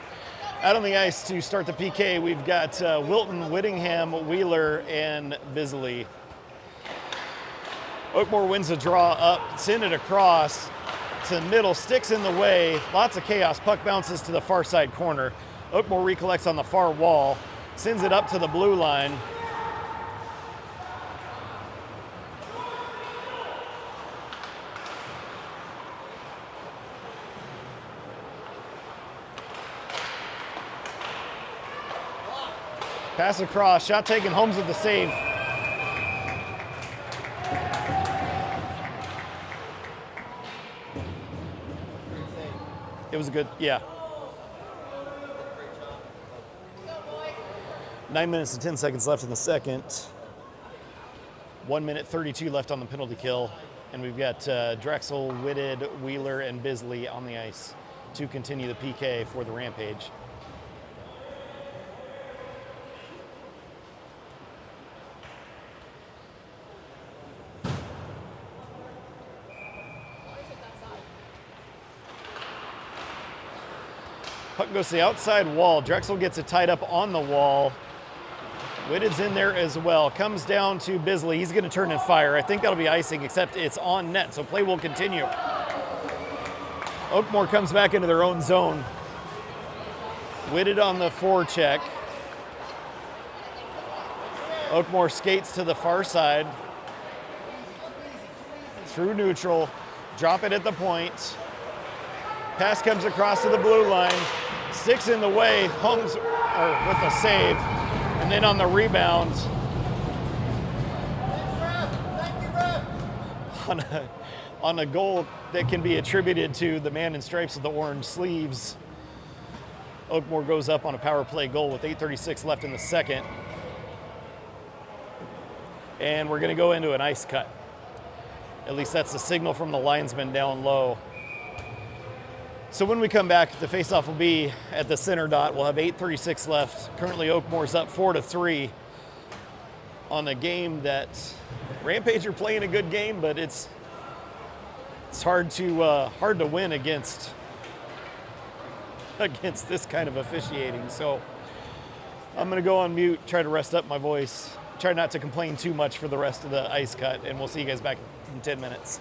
Out on the ice to start the PK, we've got Wilton, Whittingham, Wheeler, and Bisley. Oakmoor wins the draw up, send it across to the middle, sticks in the way, lots of chaos. Puck bounces to the far side corner. Oakmoor recollects on the far wall, sends it up to the blue line. Pass across, shot taken, Holmes with the save. It was a good, yeah. 9 minutes and 10 seconds left in the second. 1 minute 32 left on the penalty kill. And we've got Drexel, Whitted, Wheeler, and Bisley on the ice to continue the PK for the Rampage. Puck goes to the outside wall. Drexel gets it tied up on the wall. Whitted's in there as well. Comes down to Bisley. He's going to turn and fire. I think that'll be icing, except it's on net, so play will continue. Oakmoor comes back into their own zone. Whitted on the forecheck. Oakmoor skates to the far side. Through neutral. Drop it at the point. Pass comes across to the blue line. Sticks in the way. Holmes with the save. And then on the rebound, on a goal that can be attributed to the man in stripes with the orange sleeves. Oakmoor goes up on a power play goal with 8:36 left in the second. And we're going to go into an ice cut. At least that's the signal from the linesman down low. So when we come back, the faceoff will be at the center dot. We'll have 8:36 left. Currently, Oakmoor's up 4-3 on a game that Rampage are playing a good game, but it's hard to win against this kind of officiating. So I'm going to go on mute, try to rest up my voice, try not to complain too much for the rest of the ice cut, and we'll see you guys back in 10 minutes.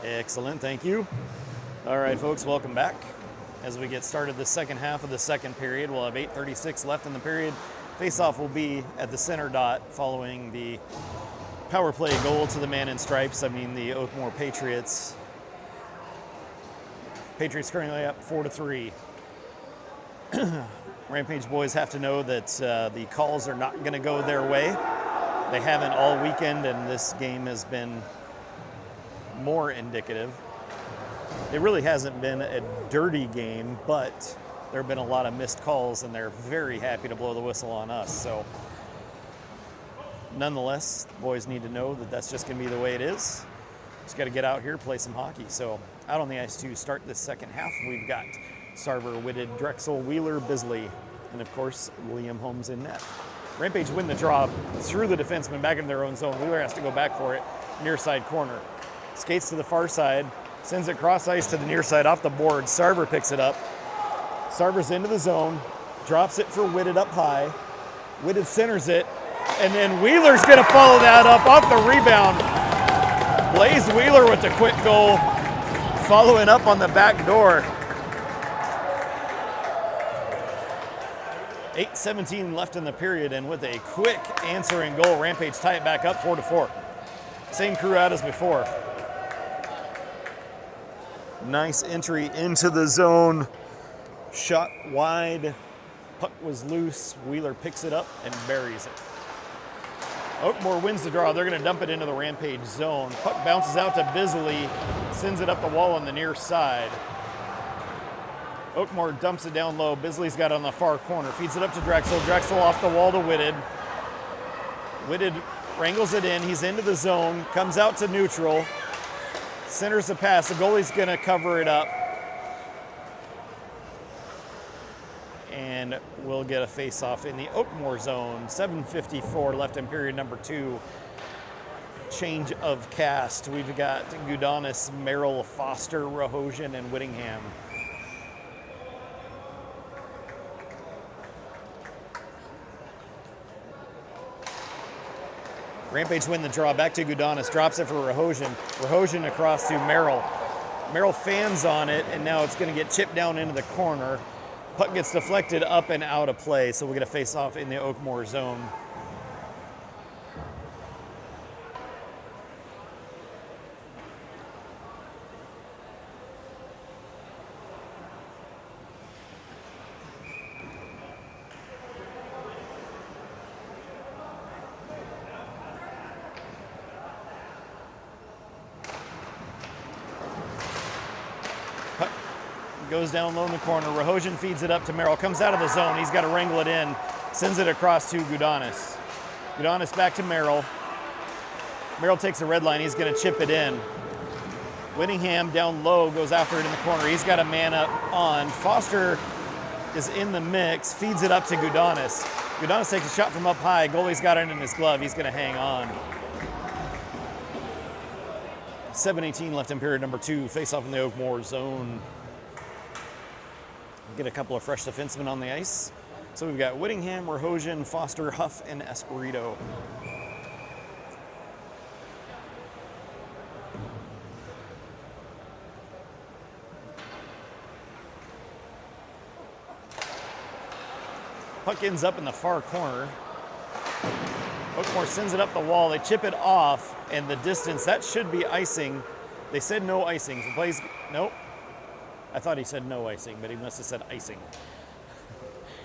Excellent, thank you. All right, folks, welcome back. As we get started the second half of the second period, we'll have 8:36 left in the period. Face-off will be at the center dot following the power play goal to the man in stripes. I mean the Oakmoor Patriots. Patriots currently up 4-3. Rampage boys have to know that the calls are not going to go their way. They haven't all weekend, and this game has been more indicative. It really hasn't been a dirty game, but there have been a lot of missed calls, and they're very happy to blow the whistle on us. So, nonetheless, boys need to know that that's just going to be the way it is. Just got to get out here, play some hockey. So, out on the ice to start the second half, we've got Sarver, Whitted, Drexel, Wheeler, Bisley, and of course, William Holmes in net. Rampage win the draw through the defenseman back into their own zone. Wheeler has to go back for it, near side corner. Skates to the far side, sends it cross ice to the near side off the board. Sarver picks it up. Sarver's into the zone, drops it for Whitted up high. Whitted centers it, and then Wheeler's going to follow that up off the rebound. Blaze Wheeler with the quick goal, following up on the back door. 8:17 left in the period, and with a quick answering goal, Rampage tie it back up 4-4. Same crew out as before. Nice entry into the zone. Shot wide. Puck was loose. Wheeler picks it up and buries it. Oakmoor wins the draw. They're going to dump it into the Rampage zone. Puck bounces out to Bisley. Sends it up the wall on the near side. Oakmoor dumps it down low. Bisley's got it on the far corner. Feeds it up to Drexel. Drexel off the wall to Whitted. Whitted wrangles it in. He's into the zone. Comes out to neutral. Centers the pass. The goalie's going to cover it up. And we'll get a face-off in the Oakmoor zone. 7:54 left in period number 2. Change of cast. We've got Gudanis, Merrill, Foster, Rahosian, and Whittingham. Rampage win the draw. Back to Gudanis. Drops it for Rahosian. Rahosian across to Merrill. Merrill fans on it, and now it's going to get chipped down into the corner. Puck gets deflected up and out of play, so we'll get a face-off in the Oakmoor zone. Goes down low in the corner. Rahosian feeds it up to Merrill. Comes out of the zone. He's got to wrangle it in. Sends it across to Gudanis. Gudanis back to Merrill. Merrill takes the red line. He's going to chip it in. Whittingham down low goes after it in the corner. He's got a man up on. Foster is in the mix. Feeds it up to Gudanis. Gudanis takes a shot from up high. Goalie's got it in his glove. He's going to hang on. 7:18 left in period number 2. Face off in the Oakmoor zone. Get a couple of fresh defensemen on the ice. So we've got Whittingham, Rahosian, Foster, Huff, and Espirito. Puck ends up in the far corner. Oakmoor sends it up the wall. They chip it off, and the distance, that should be icing. They said no icing. The plays, nope. I thought he said no icing, but he must have said icing.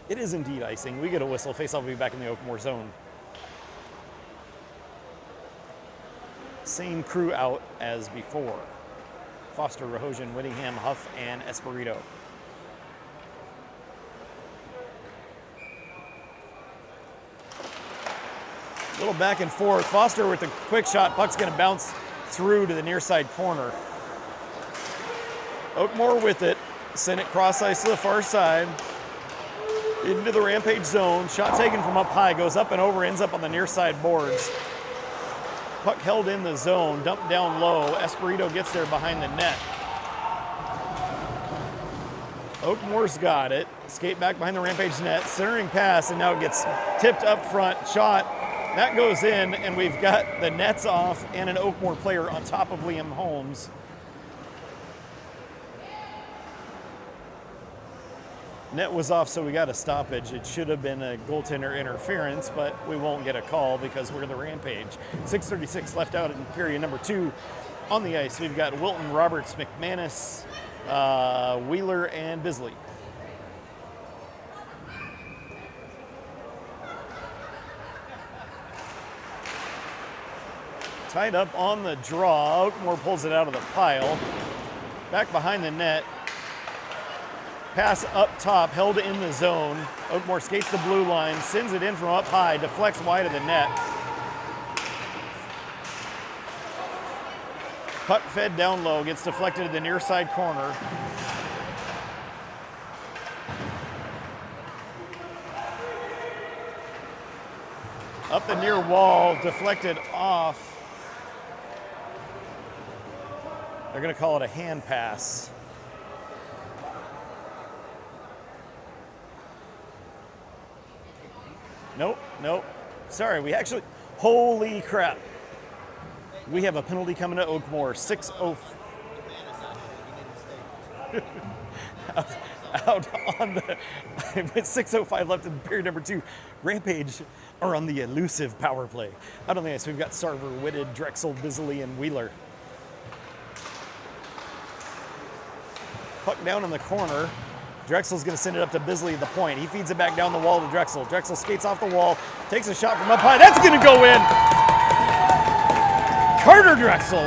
It is indeed icing. We get a whistle. Face-off will be back in the Oakmoor zone. Same crew out as before. Foster, Rahosian, Whittingham, Huff, and Espirito. A little back and forth. Foster with a quick shot. Puck's going to bounce through to the near side corner. Oakmoor with it. Send it cross ice to the far side. Into the Rampage zone. Shot taken from up high. Goes up and over. Ends up on the near side boards. Puck held in the zone. Dumped down low. Espirito gets there behind the net. Oakmoor's got it. Skate back behind the Rampage net. Centering pass, and now it gets tipped up front. Shot. That goes in, and we've got the nets off and an Oakmoor player on top of Liam Holmes. Net was off, so we got a stoppage. It should have been a goaltender interference, but we won't get a call because we're the Rampage. 6:36 left out in period number 2. On the ice, we've got Wilton, Roberts, McManus, Wheeler, and Bisley. Tied up on the draw. Oakmoor pulls it out of the pile. Back behind the net. Pass up top, held in the zone. Oakmoor skates the blue line, sends it in from up high, deflects wide of the net. Puck fed down low, gets deflected to the near side corner. Up the near wall, deflected off. They're going to call it a hand pass. Nope. Sorry, we actually, holy crap. We have a penalty coming to Oakmoor. 6-0. Out on the, with 6:05 left in period number 2. Rampage are on the elusive power play. Out on the ice, we've got Sarver, Whitted, Drexel, Bisley, and Wheeler. Puck down in the corner. Drexel's going to send it up to Bisley at the point. He feeds it back down the wall to Drexel. Drexel skates off the wall, takes a shot from up high. That's going to go in. Carter Drexel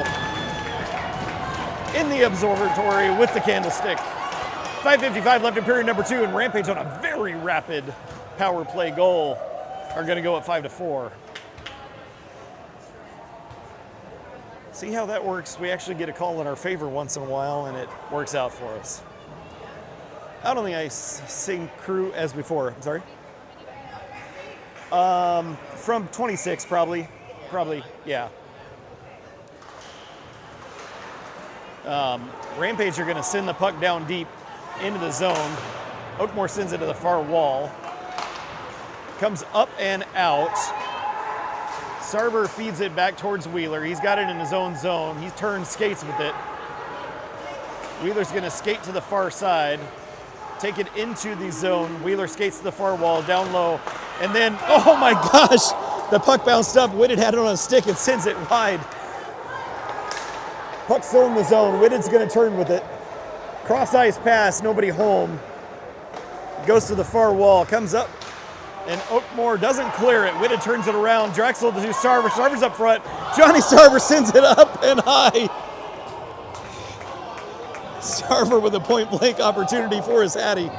in the observatory with the candlestick. 5:55 left in period number 2, and Rampage on a very rapid power play goal are going to go at 5-4. See how that works? We actually get a call in our favor once in a while, and it works out for us. Out on the ice, same crew as before. I'm sorry. From 26, probably, yeah. Rampage are going to send the puck down deep into the zone. Oakmoor sends it to the far wall. Comes up and out. Sarver feeds it back towards Wheeler. He's got it in his own zone. He turns, skates with it. Wheeler's going to skate to the far side, take it into the zone. Wheeler skates to the far wall, down low, and then, oh my gosh, the puck bounced up. Whitted had it on a stick and sends it wide. Puck's still in the zone. Whitted's going to turn with it. Cross ice pass, nobody home. Goes to the far wall, comes up, and Oakmoor doesn't clear it. Whitted turns it around. Drexel to Sarver. Sarver's up front. Johnny Sarver sends it up and high. Sarver with a point-blank opportunity for his Hattie.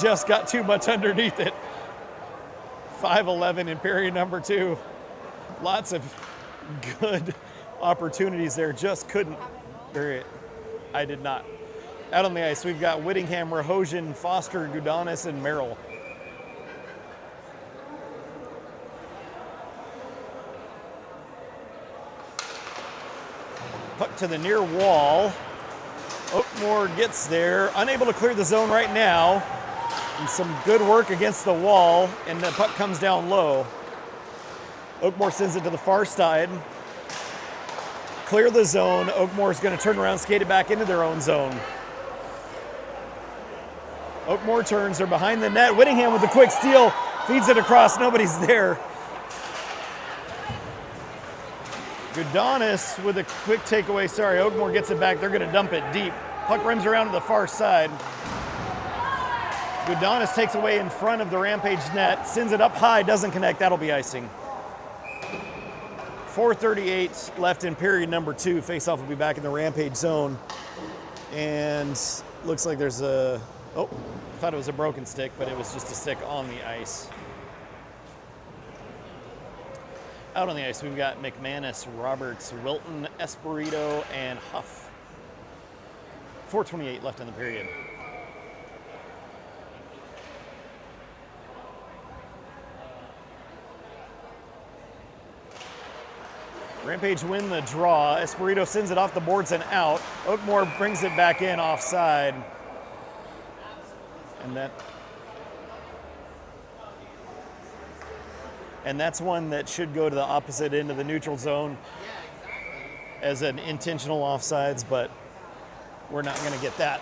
Just got too much underneath it. 5:11 in period number 2. Lots of good opportunities there. Just couldn't bury it. I did not. Out on the ice, we've got Whittingham, Rahosian, Foster, Gudanis, and Merrill. Puck to the near wall. Oakmoor gets there, unable to clear the zone right now. And some good work against the wall, and the puck comes down low. Oakmoor sends it to the far side. Clear the zone. Oakmoor's going to turn around, skate it back into their own zone. Oakmoor turns, they're behind the net. Whittingham with a quick steal, feeds it across, nobody's there. Gudanis with a quick takeaway. Sorry, Oakmoor gets it back. They're going to dump it deep. Puck rims around to the far side. Gudanis takes away in front of the Rampage net, sends it up high, doesn't connect. That'll be icing. 4:38 left in period number 2. Faceoff will be back in the Rampage zone. And looks like there's a, oh, I thought it was a broken stick, but it was just a stick on the ice. Out on the ice, we've got McManus, Roberts, Wilton, Espirito, and Huff. 4:28 left in the period. Rampage win the draw. Espirito sends it off the boards and out. Oakmoor brings it back in offside. And that's one that should go to the opposite end of the neutral zone as an intentional offsides, but we're not going to get that.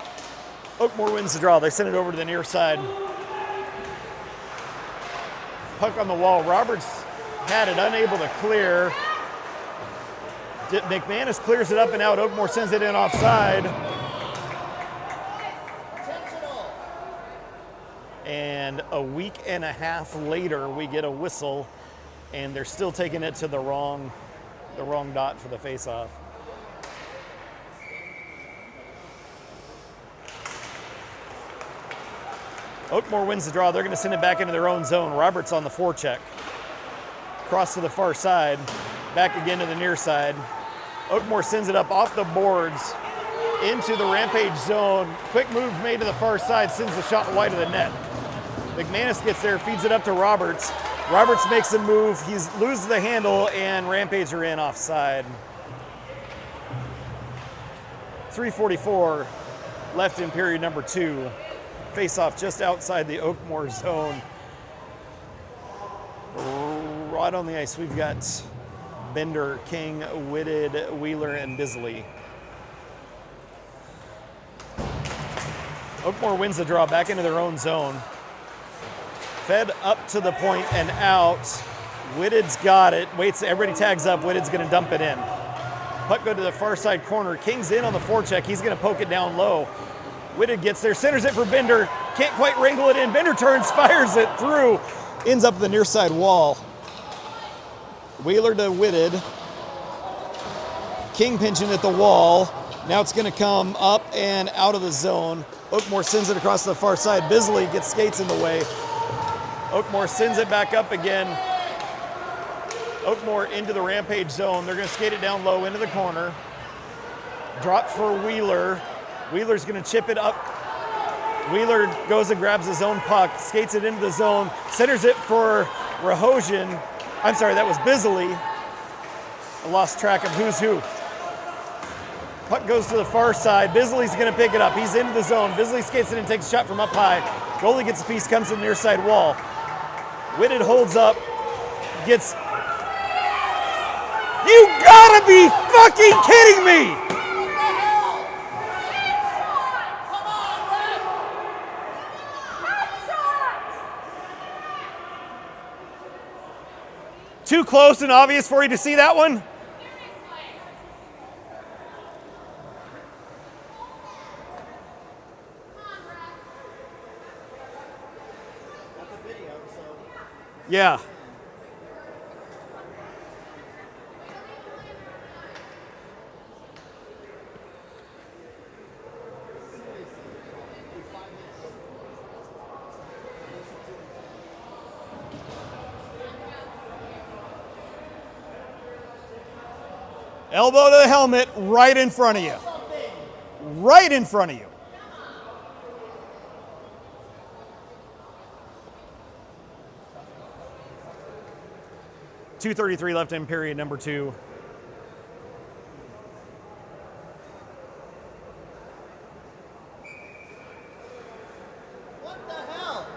Oakmoor wins the draw. They send it over to the near side. Puck on the wall. Roberts had it, unable to clear. McManus clears it up and out. Oakmoor sends it in offside. And a week and a half later, we get a whistle, and they're still taking it to the wrong dot for the faceoff. Oakmoor wins the draw. They're going to send it back into their own zone. Roberts on the forecheck. Cross to the far side. Back again to the near side. Oakmoor sends it up off the boards into the Rampage zone. Quick move made to the far side, sends the shot wide of the net. McManus gets there, feeds it up to Roberts. Roberts makes a move. He loses the handle, and Rampage are in offside. 3:44 left in period number 2. Face-off just outside the Oakmoor zone. Right on the ice, we've got Bender, King, Whitted, Wheeler, and Bisley. Oakmoor wins the draw back into their own zone. Fed up to the point and out. Whitted's got it. Waits, everybody tags up. Whitted's going to dump it in. Puck go to the far side corner. King's in on the forecheck. He's going to poke it down low. Whitted gets there, centers it for Bender. Can't quite wrangle it in. Bender turns, fires it through. Ends up the near side wall. Wheeler to Whitted. King pinching at the wall. Now it's going to come up and out of the zone. Oakmoor sends it across the far side. Bisley gets skates in the way. Oakmoor sends it back up again. Oakmoor into the Rampage zone. They're going to skate it down low into the corner. Drop for Wheeler. Wheeler's going to chip it up. Wheeler goes and grabs his own puck, skates it into the zone, centers it for Rahosian. I'm sorry, that was Bisley. I lost track of who's who. Puck goes to the far side. Bisley's going to pick it up. He's into the zone. Bisley skates it and takes a shot from up high. Goalie gets a piece, comes to the near side wall. Whitted holds up, gets... You gotta be fucking kidding me! Too close and obvious for you to see that one? Yeah. Elbow to the helmet, right in front of you. Right in front of you. .233 left in period number 2. What the hell?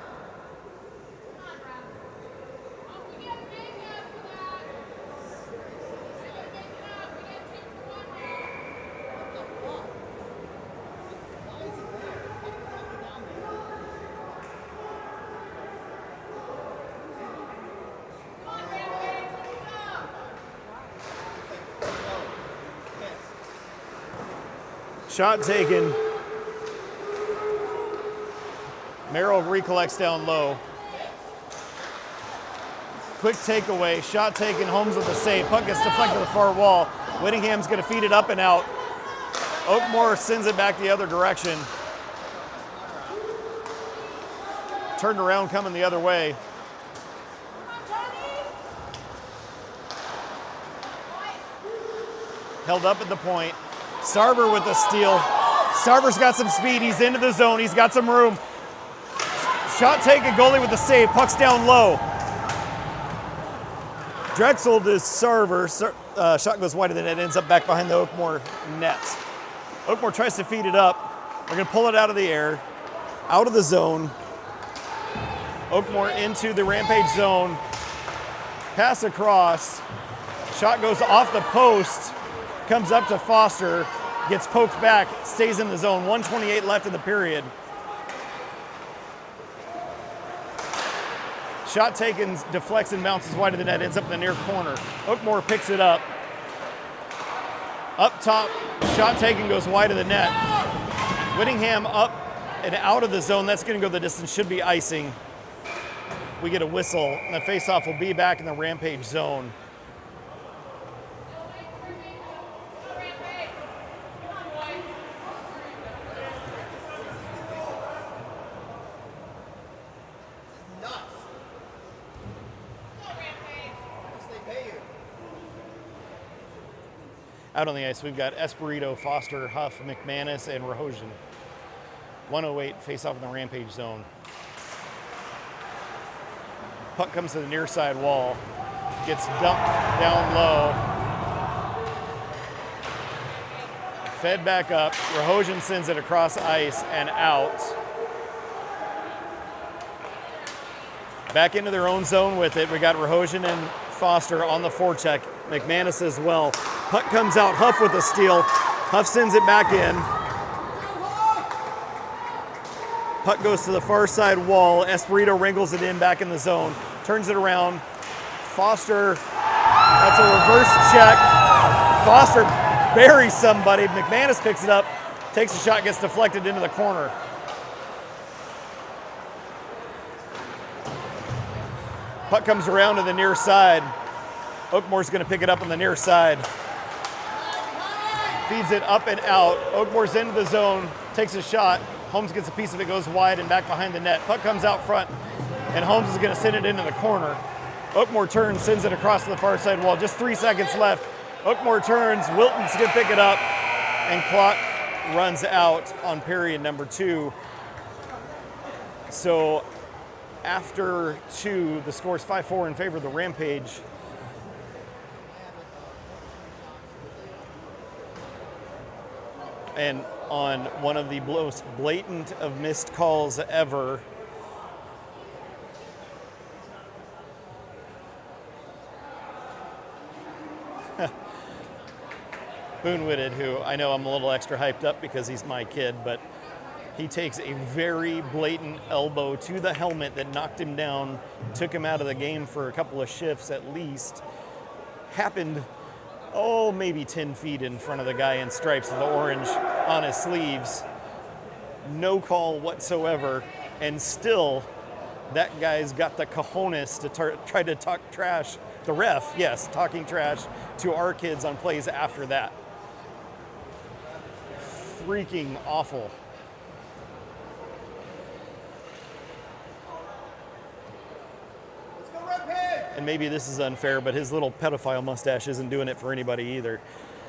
Shot taken. Merrill recollects down low. Quick takeaway. Shot taken. Holmes with the save. Puck gets deflected to the far wall. Whittingham's going to feed it up and out. Oakmoor sends it back the other direction. Turned around, coming the other way. Held up at the point. Sarver with the steal. Sarver's got some speed. He's into the zone. He's got some room. Shot taken. Goalie with the save. Puck's down low. Drexel to Sarver. Shot goes wide of the net. Ends up back behind the Oakmoor net. Oakmoor tries to feed it up. They're going to pull it out of the air. Out of the zone. Oakmoor into the Rampage zone. Pass across. Shot goes off the post. Comes up to Foster. gets poked back, stays in the zone. 1:28 left in the period. Shot taken, deflects and bounces wide of the net, ends up in the near corner. Oakmoor picks it up. Up top, shot taken goes wide of the net. Whittingham up and out of the zone. That's going to go the distance, should be icing. We get a whistle, and the faceoff will be back in the Rampage zone. Out on the ice, we've got Espirito, Foster, Huff, McManus, and Rahojan. 1:08 face-off in the Rampage zone. Puck comes to the near side wall, gets dumped down low. Fed back up, Rahojan sends it across ice and out. Back into their own zone with it. We got Rahojan and Foster on the forecheck. McManus as well. Puck comes out, Huff with a steal. Huff sends it back in. Puck goes to the far side wall. Espirito wrangles it in back in the zone. Turns it around. Foster, that's a reverse check. Foster buries somebody. McManus picks it up, takes a shot, gets deflected into the corner. Puck comes around to the near side. Oakmoor's going to pick it up on the near side. Feeds it up and out. Oakmoor's into the zone, takes a shot. Holmes gets a piece of it, goes wide and back behind the net. Puck comes out front, and Holmes is going to send it into the corner. Oakmoor turns, sends it across to the far side wall. Just 3 seconds left. Oakmoor turns, Wilton's going to pick it up, and clock runs out on period number 2. So after 2, the score is 5-4 in favor of the Rampage. And on one of the most blatant of missed calls ever, Boone Whitted, who I know I'm a little extra hyped up because he's my kid, but he takes a very blatant elbow to the helmet that knocked him down, took him out of the game for a couple of shifts at least. Happened, maybe 10 feet in front of the guy in stripes with the orange on his sleeves. No call whatsoever, and still that guy's got the cojones to try to talk trash. The ref, yes, talking trash to our kids on plays after that. Freaking awful. Let's go Rampage! And maybe this is unfair, but his little pedophile mustache isn't doing it for anybody either.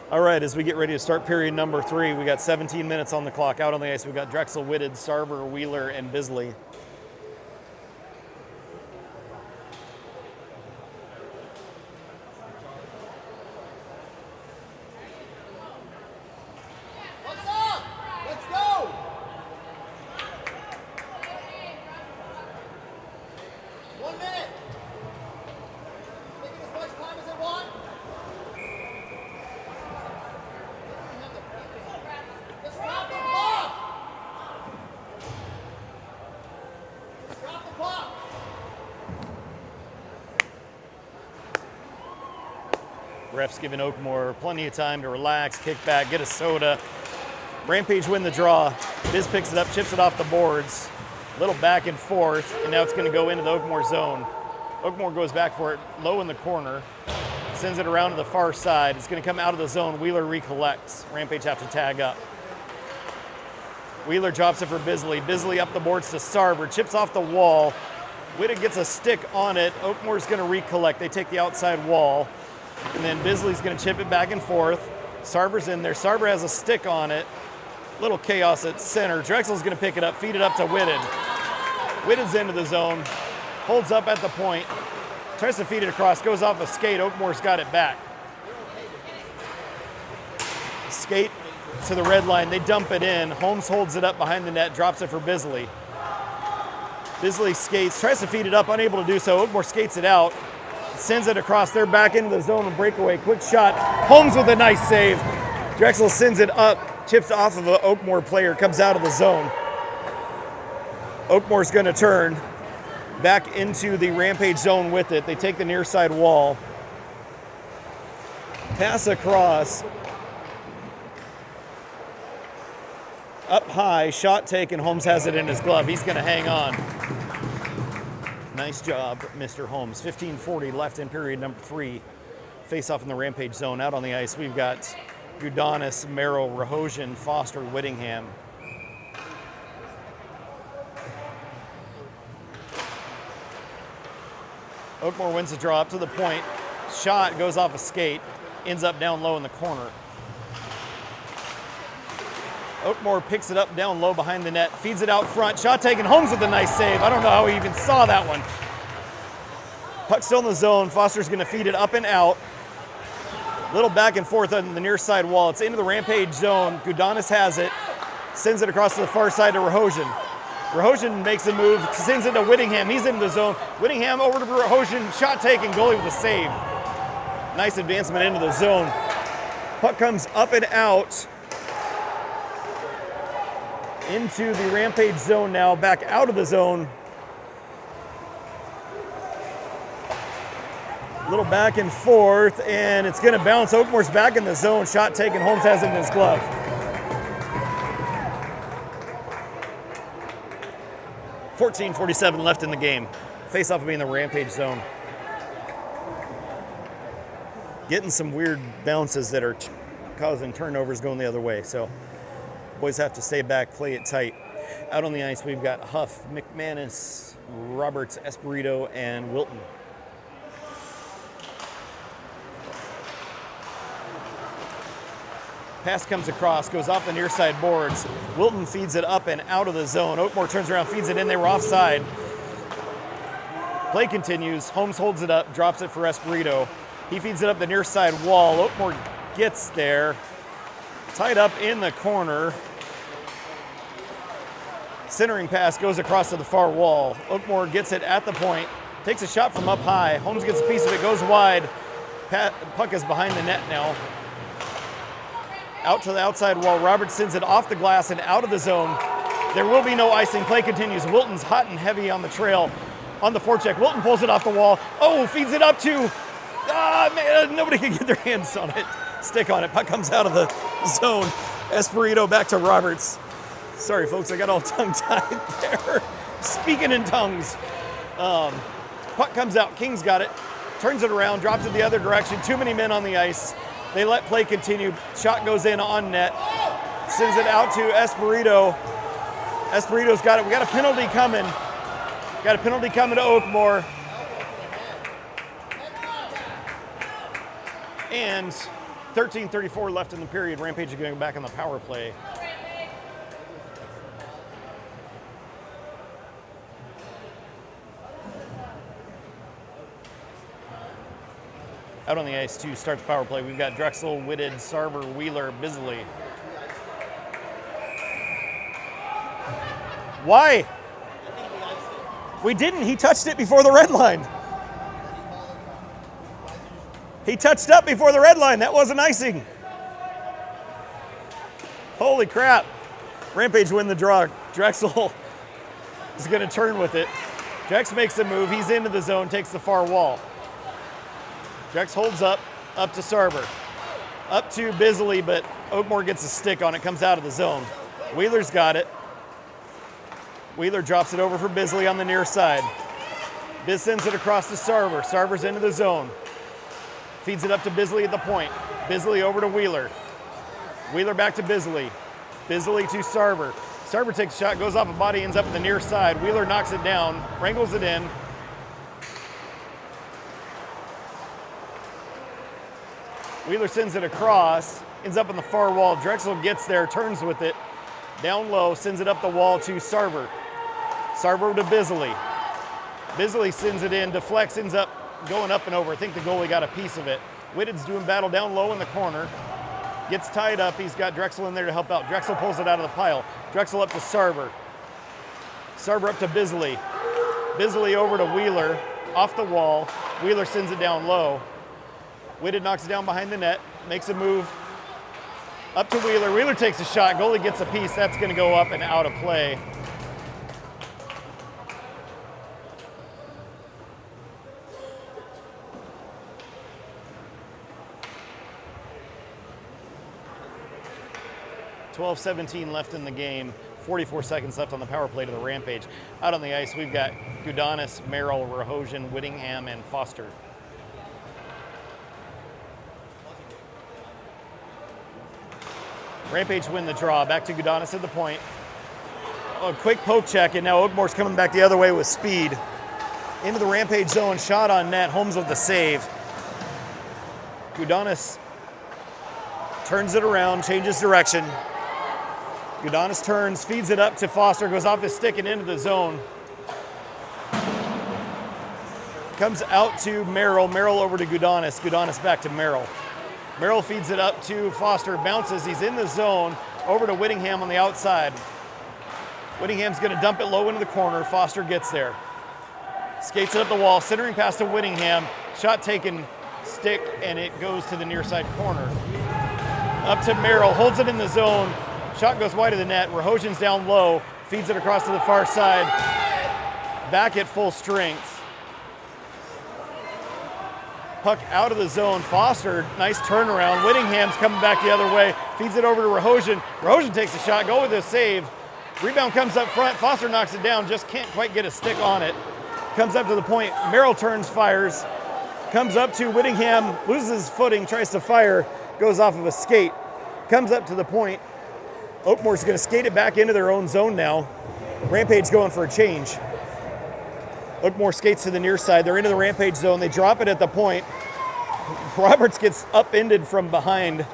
All right, as we get ready to start period number 3, we got 17 minutes on the clock. Out on the ice, we got Drexel, Whitted, Sarver, Wheeler, and Bisley. What's up? Let's go! One minute. Taking as much time as they want. Just drop the puck. Just drop the puck. Refs giving Oakmoor plenty of time to relax, kick back, get a soda. Rampage win the draw. Biz picks it up, chips it off the boards. Little back and forth, and now it's going to go into the Oakmoor zone. Oakmoor goes back for it, low in the corner. Sends it around to the far side. It's going to come out of the zone. Wheeler recollects. Rampage have to tag up. Wheeler drops it for Bisley. Bisley up the boards to Sarver. Chips off the wall. Whitted gets a stick on it. Oakmoor's going to recollect. They take the outside wall. And then Bisley's going to chip it back and forth. Sarver's in there. Sarver has a stick on it. Little chaos at center. Drexel's going to pick it up, feed it up to Whitted. Whitted's into the zone. Holds up at the point. Tries to feed it across. Goes off a skate. Oakmoor's got it back. Skate to the red line. They dump it in. Holmes holds it up behind the net. Drops it for Bisley. Bisley skates. Tries to feed it up. Unable to do so. Oakmoor skates it out. Sends it across. They're back into the zone and breakaway. Quick shot. Holmes with a nice save. Drexel sends it up, chips off of an Oakmoor player, comes out of the zone. Oakmoor's going to turn back into the Rampage zone with it. They take the near side wall. Pass across. Up high, shot taken. Holmes has it in his glove. He's going to hang on. Nice job, Mr. Holmes. 15:40 left in period number 3. Face off in the Rampage zone. Out on the ice, we've got Gudanis, Merrill, Rahosian, Foster, Whittingham. Oakmoor wins the draw up to the point. Shot goes off a skate, ends up down low in the corner. Oakmoor picks it up down low behind the net, feeds it out front. Shot taken. Holmes with a nice save. I don't know how he even saw that one. Puck still in the zone. Foster's going to feed it up and out. Little back and forth on the near side wall. It's into the Rampage zone. Gudanis has it. Sends it across to the far side to Rahosian. Rahosian makes a move, sends it to Whittingham. He's into the zone. Whittingham over to Rahosian. Shot taken. Goalie with a save. Nice advancement into the zone. Puck comes up and out into the Rampage zone now. Back out of the zone. Little back and forth, and it's going to bounce. Oakmoor's back in the zone. Shot taken. Holmes has it in his glove. .47 left in the game. Face-off will be in the Rampage zone. Getting some weird bounces that are causing turnovers going the other way. So boys have to stay back, play it tight. Out on the ice, we've got Huff, McManus, Roberts, Espirito, and Wilton. Pass comes across, goes off the near side boards. Wilton feeds it up and out of the zone. Oakmoor turns around, feeds it in. They were offside. Play continues. Holmes holds it up, drops it for Espirito. He feeds it up the near side wall. Oakmoor gets there. Tied up in the corner. Centering pass goes across to the far wall. Oakmoor gets it at the point. Takes a shot from up high. Holmes gets a piece of it, goes wide. Puck is behind the net now. Out to the outside wall. Roberts sends it off the glass and out of the zone. There will be no icing. Play continues. Wilton's hot and heavy on the trail on the forecheck. Wilton pulls it off the wall. Oh, feeds it up to, man, nobody can get their hands on it. Stick on it. Puck comes out of the zone. Espirito back to Roberts. Sorry, folks, I got all tongue-tied there. Speaking in tongues. Puck comes out. King's got it. Turns it around, drops it the other direction. Too many men on the ice. They let play continue. Shot goes in on net. Sends it out to Espirito. Espirito's got it. We got a penalty coming. Got a penalty coming to Oakmoor. And 13:34 left in the period. Rampage are going back on the power play. Out on the ice to start the power play, we've got Drexel, Whitted, Sarver, Wheeler, Bisley. Why? We didn't. He touched it before the red line. He touched up before the red line. That wasn't icing. Holy crap. Rampage win the draw. Drexel is going to turn with it. Drex makes a move. He's into the zone, takes the far wall. Drex holds up to Sarver. Up to Bisley, but Oakmoor gets a stick on it, comes out of the zone. Wheeler's got it. Wheeler drops it over for Bisley on the near side. Biz sends it across to Sarver. Sarver's into the zone. Feeds it up to Bisley at the point. Bisley over to Wheeler. Wheeler back to Bisley. Bisley to Sarver. Sarver takes a shot, goes off a body, ends up at the near side. Wheeler knocks it down, wrangles it in. Wheeler sends it across, ends up on the far wall. Drexel gets there, turns with it. Down low, sends it up the wall to Sarver. Sarver to Bisley. Bisley sends it in, deflects, ends up going up and over. I think the goalie got a piece of it. Whitted's doing battle down low in the corner. Gets tied up. He's got Drexel in there to help out. Drexel pulls it out of the pile. Drexel up to Sarver. Sarver up to Bisley. Bisley over to Wheeler. Off the wall. Wheeler sends it down low. Whitted knocks it down behind the net. Makes a move. Up to Wheeler. Wheeler takes a shot. Goalie gets a piece. That's going to go up and out of play. .12:17 left in the game. 44 seconds left on the power play to the Rampage. Out on the ice, we've got Gudanis, Merrill, Rahosian, Whittingham, and Foster. Rampage win the draw. Back to Gudanis at the point. A quick poke check, and now Oakmoor's coming back the other way with speed. Into the Rampage zone, shot on net. Holmes with the save. Gudanis turns it around, changes direction. Gudanis turns, feeds it up to Foster, goes off his stick and into the zone. Comes out to Merrill. Merrill over to Gudanis. Gudanis back to Merrill. Merrill feeds it up to Foster, bounces, he's in the zone, over to Whittingham on the outside. Whittingham's gonna dump it low into the corner, Foster gets there. Skates it up the wall, centering pass to Whittingham, shot taken, stick, and it goes to the near side corner. Up to Merrill, holds it in the zone, shot goes wide of the net, Rahosian's down low, feeds it across to the far side, back at full strength. Puck out of the zone. Foster, nice turnaround. Whittingham's coming back the other way. Feeds it over to Rahosian. Rahosian takes a shot, go with a save. Rebound comes up front. Foster knocks it down, just can't quite get a stick on it. Comes up to the point. Merrill turns, fires. Comes up to Whittingham, loses his footing, tries to fire, goes off of a skate. Comes up to the point. Oakmoor's gonna skate it back into their own zone now. Rampage going for a change. Oakmoor skates to the near side. They're into the Rampage zone. They drop it at the point. Roberts gets upended from behind.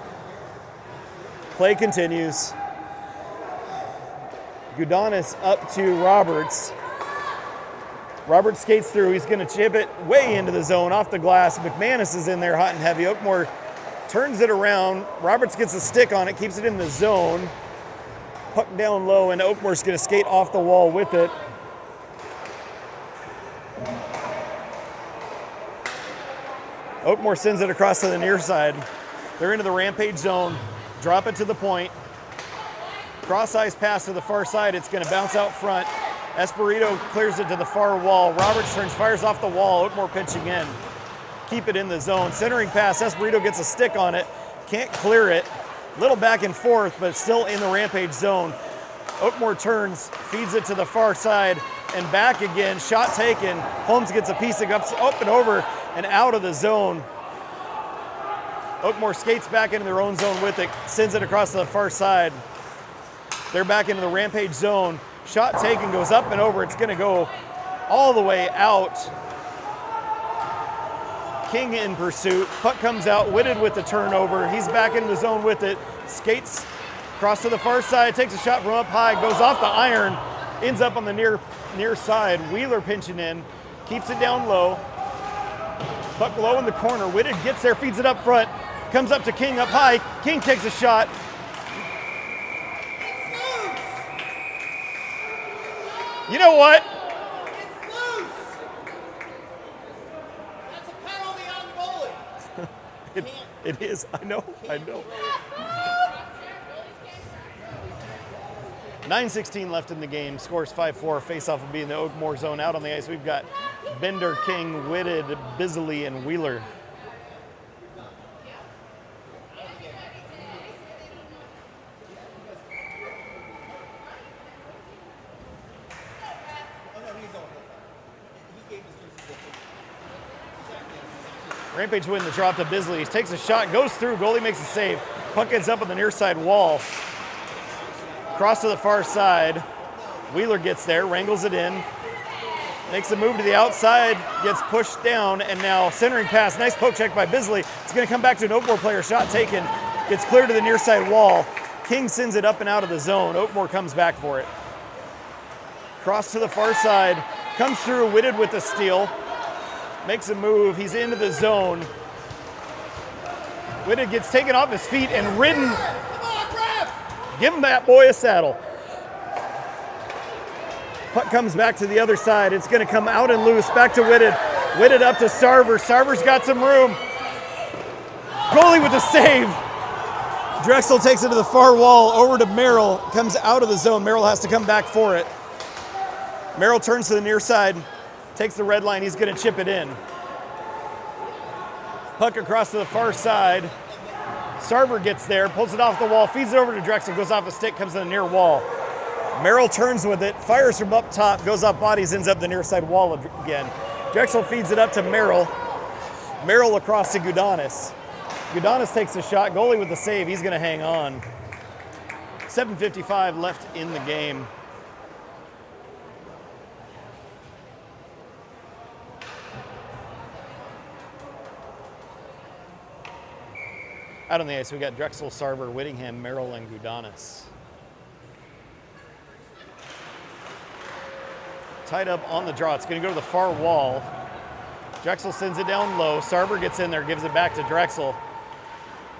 Play continues. Gudanis up to Roberts. Roberts skates through. He's going to chip it way into the zone, off the glass. McManus is in there hot and heavy. Oakmoor turns it around. Roberts gets a stick on it, keeps it in the zone. Puck down low, and Oakmoor's going to skate off the wall with it. Oakmoor sends it across to the near side. They're into the Rampage zone. Drop it to the point. Cross ice pass to the far side. It's going to bounce out front. Espirito clears it to the far wall. Roberts turns, fires off the wall. Oakmoor pinching in. Keep it in the zone. Centering pass. Espirito gets a stick on it. Can't clear it. Little back and forth, but still in the Rampage zone. Oakmoor turns, feeds it to the far side, and back again. Shot taken. Holmes gets a piece, it goes up and over and out of the zone. Oakmoor skates back into their own zone with it, sends it across to the far side. They're back into the Rampage zone. Shot taken, goes up and over. It's going to go all the way out. King in pursuit. Puck comes out, Whitted with the turnover. He's back in the zone with it. Skates across to the far side, takes a shot from up high, goes off the iron, ends up on the near side. Wheeler pinching in, keeps it down low. Puck low in the corner. Whitted gets there, feeds it up front, comes up to King up high. King takes a shot. You know what? It's loose. That's a penalty on the goalie. It is. I know. 9:16 left in the game. Scores 5-4. Face-off will be in the Oakmoor zone. Out on the ice, we've got Bender, King, Whitted, Bisley, and Wheeler. Rampage win the drop to Bisley. He takes a shot, goes through, goalie makes a save. Puck ends up on the near side wall. Cross to the far side. Wheeler gets there, wrangles it in. Makes a move to the outside, gets pushed down, and now centering pass. Nice poke check by Bisley. It's going to come back to an Oakmoor player. Shot taken. Gets clear to the near side wall. King sends it up and out of the zone. Oakmoor comes back for it. Cross to the far side. Comes through, Whitted with the steal. Makes a move. He's into the zone. Whitted gets taken off his feet and ridden. Give him that boy a saddle. Puck comes back to the other side. It's going to come out and loose. Back to Whitted. Whitted up to Sarver. Sarver's got some room. Goalie with a save. Drexel takes it to the far wall, over to Merrill, comes out of the zone. Merrill has to come back for it. Merrill turns to the near side, takes the red line, he's gonna chip it in. Puck across to the far side. Sarver gets there, pulls it off the wall, feeds it over to Drexel, goes off a stick, comes to the near wall. Merrill turns with it, fires from up top, goes off bodies, ends up the near side wall again. Drexel feeds it up to Merrill. Merrill across to Gudanis. Gudanis takes a shot, goalie with the save, he's gonna hang on. 7:55 left in the game. Out on the ice, we got Drexel, Sarver, Whittingham, Merrill, and Gudanis. Tied up on the draw. It's going to go to the far wall. Drexel sends it down low. Sarver gets in there, gives it back to Drexel.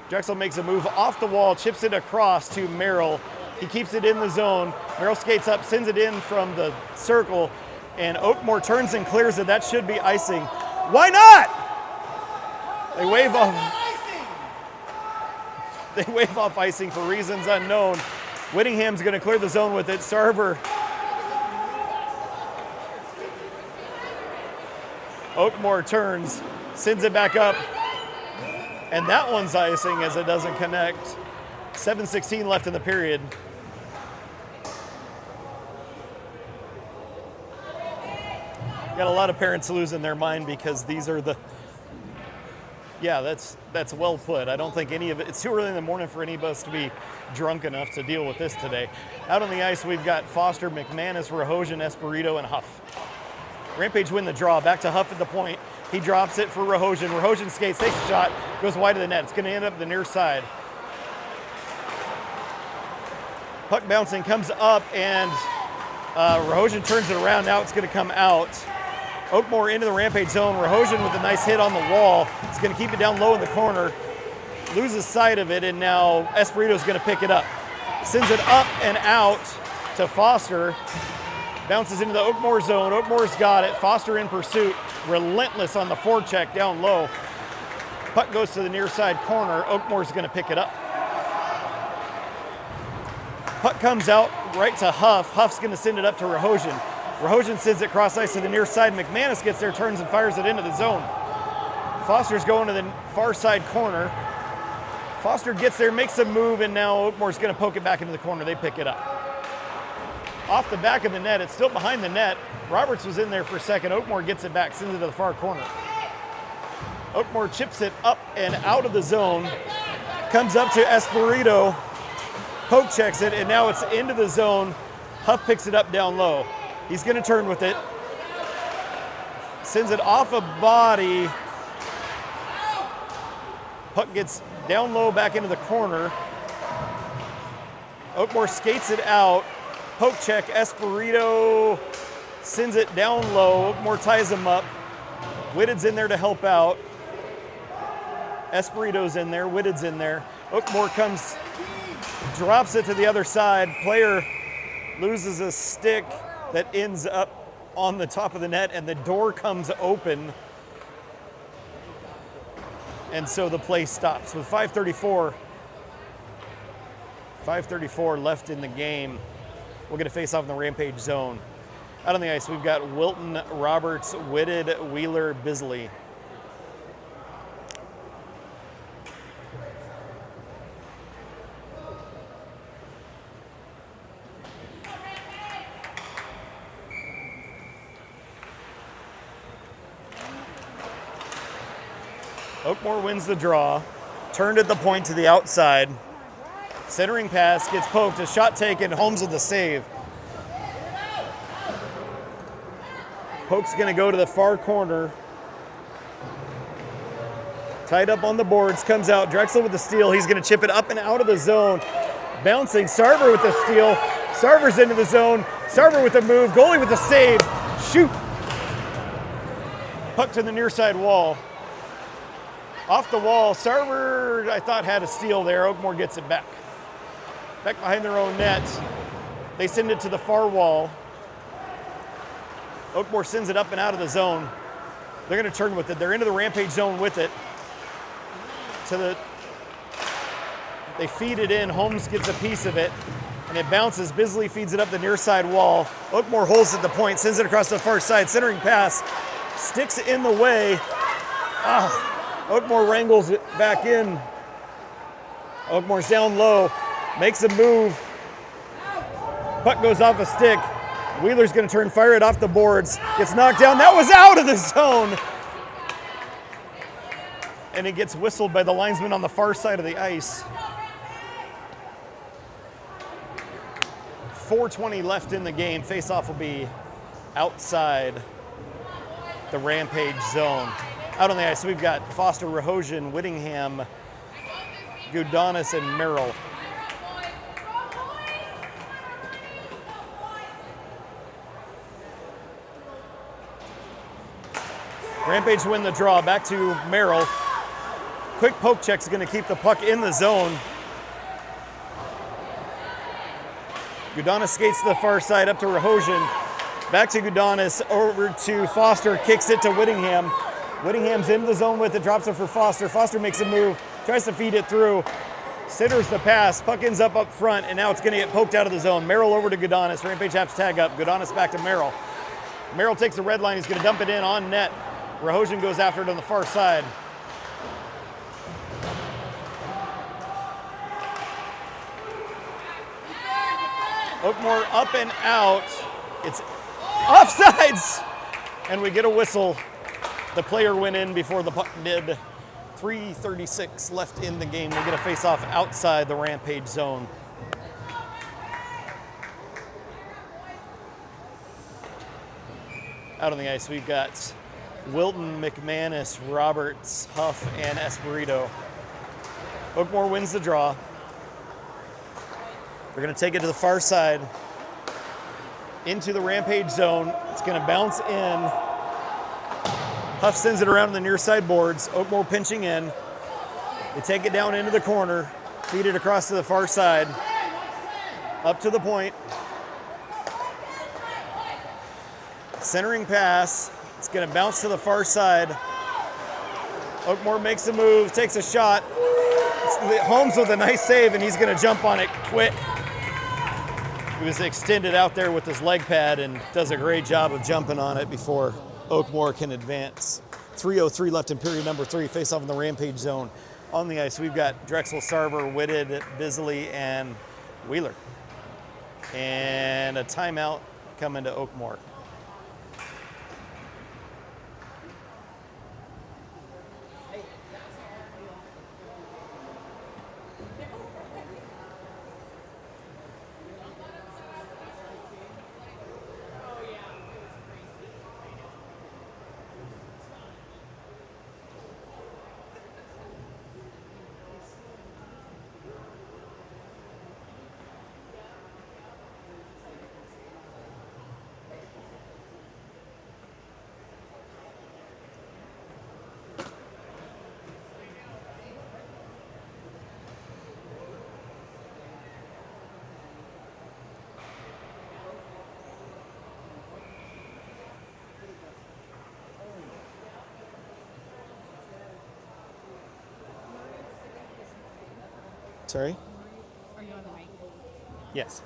Drexel makes a move off the wall, chips it across to Merrill. He keeps it in the zone. Merrill skates up, sends it in from the circle, and Oakmoor turns and clears it. That should be icing. Why not? They wave off. They wave off icing for reasons unknown. Whittingham's going to clear the zone with it. Sarver. Oakmoor turns, sends it back up. And that one's icing as it doesn't connect. 7:16 left in the period. Got a lot of parents losing their mind because these are the... Yeah, that's well put. I don't think any of it, it's too early in the morning for any of us to be drunk enough to deal with this today. Out on the ice, we've got Foster, McManus, Rahojan, Espirito, and Huff. Rampage win the draw, back to Huff at the point. He drops it for Rahojan. Rahojan skates, takes a shot, goes wide of the net. It's gonna end up the near side. Puck bouncing, comes up, and Rahojan turns it around. Now it's gonna come out. Oakmoor into the Rampage zone. Rahojan with a nice hit on the wall. He's going to keep it down low in the corner. Loses sight of it, and now Espirito's going to pick it up. Sends it up and out to Foster. Bounces into the Oakmoor zone. Oakmoor's got it. Foster in pursuit. Relentless on the forecheck down low. Puck goes to the near side corner. Oakmoor's going to pick it up. Puck comes out right to Huff. Huff's going to send it up to Rahojan. Rahojan sends it cross ice to the near side. McManus gets there, turns and fires it into the zone. Foster's going to the far side corner. Foster gets there, makes a move, and now Oakmoor's going to poke it back into the corner. They pick it up. Off the back of the net, it's still behind the net. Roberts was in there for a second. Oakmoor gets it back, sends it to the far corner. Oakmoor chips it up and out of the zone. Comes up to Espirito. Poke checks it, and now it's into the zone. Huff picks it up down low. He's going to turn with it. Sends it off a body. Puck gets down low back into the corner. Oakmoor skates it out. Poke check. Espirito sends it down low. Oakmoor ties him up. Whitted's in there to help out. Espirito's in there. Whitted's in there. Oakmoor comes, drops it to the other side. Player loses a stick that ends up on the top of the net, and the door comes open. And so the play stops with 5:34 left in the game. We'll get a face-off in the Rampage zone. Out on the ice, we've got Wilton, Roberts, Whitted, Wheeler, Bisley. Oakmoor wins the draw, turned at the point to the outside. Centering pass, gets poked, a shot taken, Holmes with the save. Poke's gonna go to the far corner. Tied up on the boards, comes out, Drexel with the steal. He's gonna chip it up and out of the zone. Bouncing, Sarver with the steal. Sarver's into the zone. Sarver with the move, goalie with the save. Shoot! Puck to the near side wall. Off the wall, Sarver, I thought, had a steal there. Oakmoor gets it back. Back behind their own net. They send it to the far wall. Oakmoor sends it up and out of the zone. They're going to turn with it. They're into the Rampage zone with it. To the They feed it in. Holmes gets a piece of it, and it bounces. Bisley feeds it up the near side wall. Oakmoor holds at the point, sends it across the far side. Centering pass sticks in the way. Oakmoor wrangles it back in. Oakmoor's down low, makes a move. Puck goes off a stick. Wheeler's going to turn, fire it off the boards. Gets knocked down. That was out of the zone. And it gets whistled by the linesman on the far side of the ice. 4:20 left in the game. Face-off will be outside the Rampage zone. Out on the ice, we've got Foster, Rahosian, Whittingham, Gudonis, and Merrill. Rampage win the draw. Back to Merrill. Quick poke check's going to keep the puck in the zone. Gudonis skates to the far side up to Rahosian. Back to Gudonis, over to Foster, kicks it to Whittingham. Whittingham's in the zone with it, drops it for Foster. Foster makes a move, tries to feed it through. Sitters the pass, puck ends up front, and now it's going to get poked out of the zone. Merrill over to Gudonis. Rampage has to tag up. Gudonis back to Merrill. Merrill takes the red line. He's going to dump it in on net. Rahosian goes after it on the far side. Oakmoor up and out. It's offsides, and we get a whistle. The player went in before the puck did. 3:36 left in the game. We get a face-off outside the Rampage zone. Out on the ice, we've got Wilton, McManus, Roberts, Huff, and Espirito. Oakmoor wins the draw. They're going to take it to the far side into the Rampage zone. It's going to bounce in. Huff sends it around the near side boards. Oakmoor pinching in. They take it down into the corner, feed it across to the far side, up to the point. Centering pass. It's going to bounce to the far side. Oakmoor makes a move, takes a shot. Holmes with a nice save, and he's going to jump on it quick. He was extended out there with his leg pad and does a great job of jumping on it before Oakmoor can advance. 3:03 left in period number 3. Face off in the Rampage zone. On the ice, we've got Drexel, Sarver, Whitted, Bisley, and Wheeler. And a timeout coming to Oakmoor. Sorry? Are you on the mic? Yes.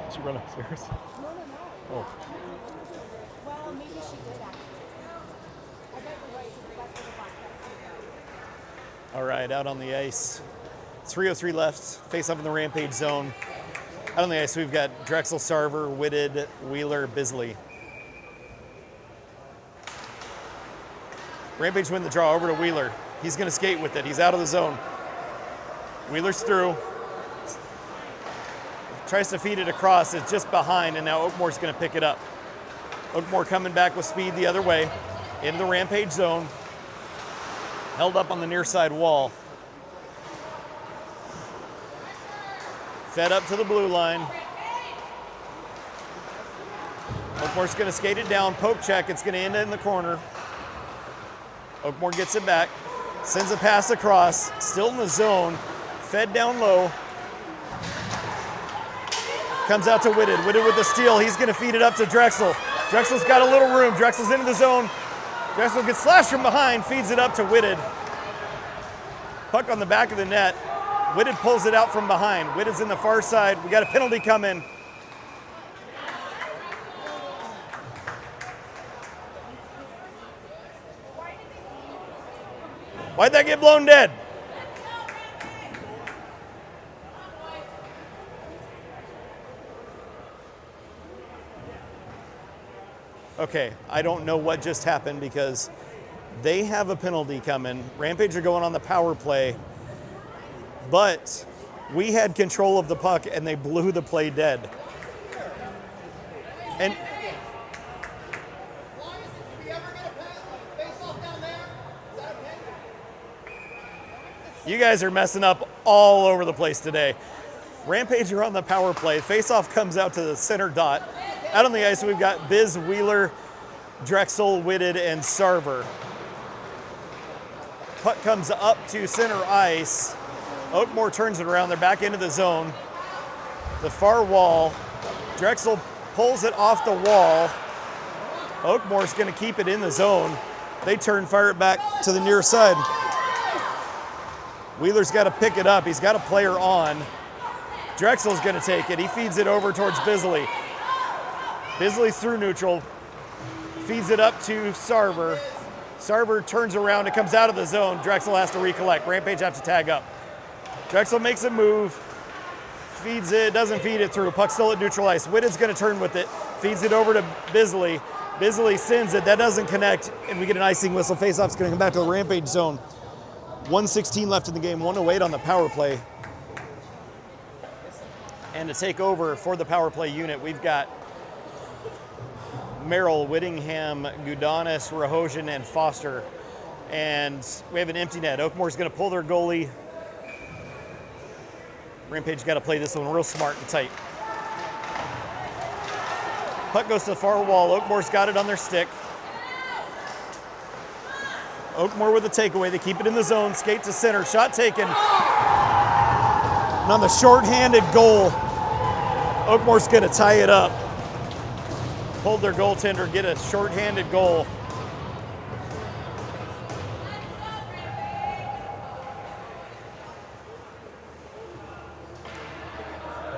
Did she run upstairs? No. Oh. Well, maybe she did actually. I bet you're right, because that's where the black cats go. All right, out on the ice. 3:03 left, face up in the Rampage zone. Out on the ice, we've got Drexel, Sarver, Whitted, Wheeler, Bisley. Rampage win the draw over to Wheeler. He's going to skate with it. He's out of the zone. Wheeler's through. Tries to feed it across. It's just behind, and now Oakmoor's going to pick it up. Oakmoor coming back with speed the other way into the Rampage zone. Held up on the near side wall. Fed up to the blue line. Oakmoor's going to skate it down, poke check. It's going to end in the corner. Oakmoor gets it back, sends a pass across, still in the zone, fed down low. Comes out to Whitted. Whitted with the steal. He's going to feed it up to Drexel. Drexel's got a little room. Drexel's into the zone. Drexel gets slashed from behind, feeds it up to Whitted. Puck on the back of the net. Whitted pulls it out from behind. Whitted's in the far side. We got a penalty coming. Why'd that get blown dead? Okay, I don't know what just happened because they have a penalty coming. Rampage are going on the power play, but we had control of the puck and they blew the play dead. And you guys are messing up all over the place today. Rampage are on the power play. Faceoff comes out to the center dot. Out on the ice, we've got Biz, Wheeler, Drexel, Whitted, and Sarver. Puck comes up to center ice. Oakmoor turns it around. They're back into the zone. The far wall. Drexel pulls it off the wall. Oakmoor's going to keep it in the zone. They turn, fire it back to the near side. Wheeler's got to pick it up. He's got a player on. Drexel's going to take it. He feeds it over towards Bisley. Bisley's through neutral. Feeds it up to Sarver. Sarver turns around. It comes out of the zone. Drexel has to recollect. Rampage have to tag up. Drexel makes a move. Feeds it. Doesn't feed it through. Puck still at neutral ice. Whitted's going to turn with it. Feeds it over to Bisley. Bisley sends it. That doesn't connect. And we get an icing whistle. Faceoff's going to come back to the Rampage zone. 1:16 left in the game. 1:08 on the power play. And to take over for the power play unit, we've got Merrill, Whittingham, Gudanis, Rahosian, and Foster. And we have an empty net. Oakmoor's going to pull their goalie. Rampage got to play this one real smart and tight. Puck goes to the far wall. Oakmoor's got it on their stick. Oakmoor with a takeaway. They keep it in the zone. Skate to center. Shot taken. And on the shorthanded goal, Oakmoor's going to tie it up. Hold their goaltender, get a shorthanded goal.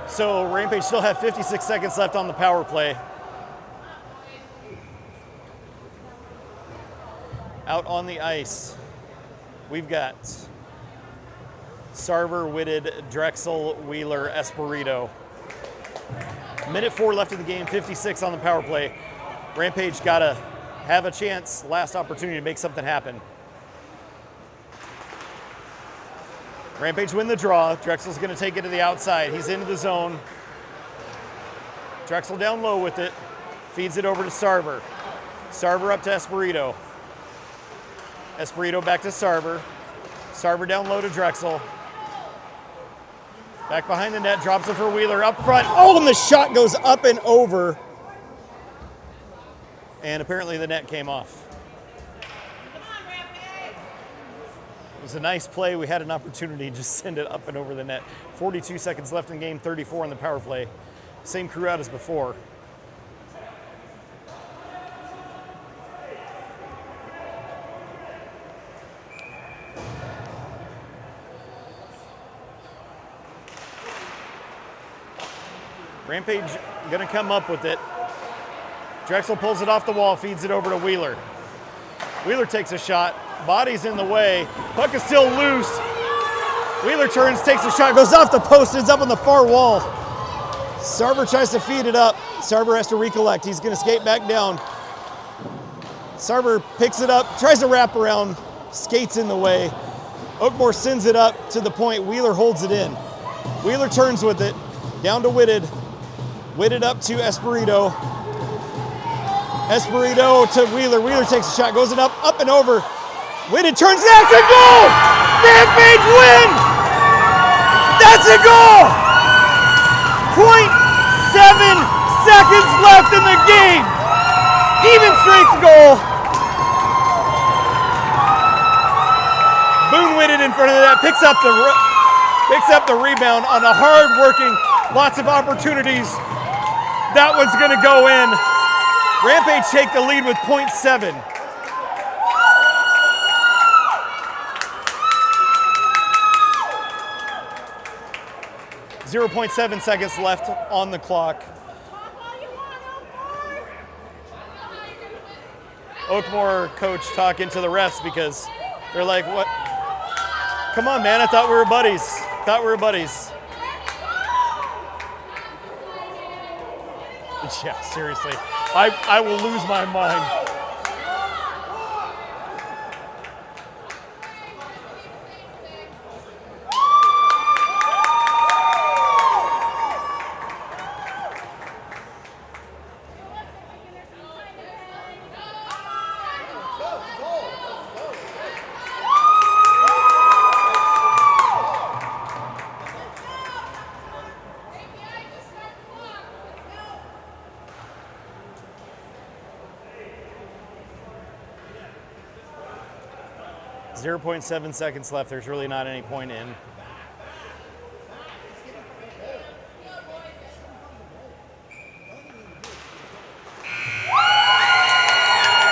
So Rampage still have 56 seconds left on the power play. Out on the ice, we've got Sarver, Whitted, Drexel, Wheeler, Espirito. Minute 4 left in the game, 56 on the power play. Rampage got to have a chance, last opportunity to make something happen. Rampage win the draw. Drexel's going to take it to the outside. He's into the zone. Drexel down low with it. Feeds it over to Sarver. Sarver up to Espirito. Espirito back to Sarver. Sarver down low to Drexel. Back behind the net, drops it for Wheeler up front. Oh, and the shot goes up and over. And apparently the net came off. It was a nice play. We had an opportunity to just send it up and over the net. 42 seconds left in the game, 34 on the power play. Same crew out as before. Rampage gonna come up with it. Drexel pulls it off the wall, feeds it over to Wheeler. Wheeler takes a shot, body's in the way, puck is still loose. Wheeler turns, takes a shot, goes off the post, ends up on the far wall. Sarver tries to feed it up. Sarver has to recollect, he's gonna skate back down. Sarver picks it up, tries to wrap around, skates in the way. Oakmoor sends it up to the point, Wheeler holds it in. Wheeler turns with it, down to Whitted. Whitted up to Espirito. Espirito to Wheeler. Wheeler takes a shot, goes it up and over. Whitted turns, that's a goal! Rampage win! That's a goal! 0.7 seconds left in the game. Even strength goal. Boone Whitted in front of that, picks up the rebound on a hard-working Lots of opportunities. That one's going to go in. Rampage take the lead with 0.7. .7 seconds left on the clock. Oakmoor coach talking to the refs because they're like, what? Come on, man, I thought we were buddies. Yeah, seriously. I will lose my mind. .7 seconds left. There's really not any point in.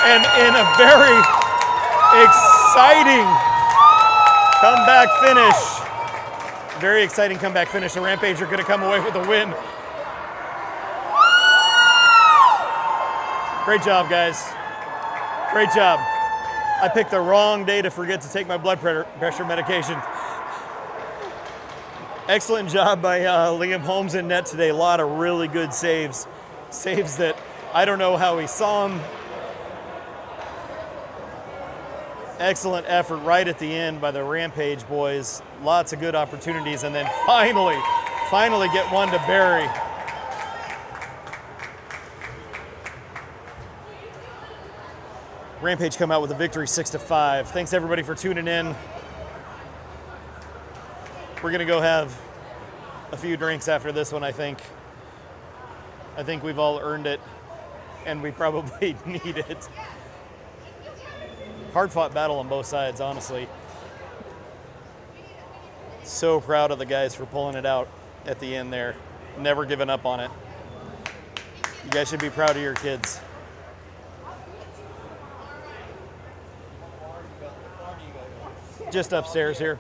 And in a very exciting comeback finish, the Rampage are going to come away with a win. Great job, guys. Great job. I picked the wrong day to forget to take my blood pressure medication. Excellent job by Liam Holmes in net today. A lot of really good saves. Saves that I don't know how he saw them. Excellent effort right at the end by the Rampage boys. Lots of good opportunities, and then finally get one to Barry. Rampage come out with a victory 6-5. Thanks everybody for tuning in. We're gonna go have a few drinks after this one, I think. I think we've all earned it, and we probably need it. Hard-fought battle on both sides, honestly. So proud of the guys for pulling it out at the end there. Never giving up on it. You guys should be proud of your kids. Just upstairs here.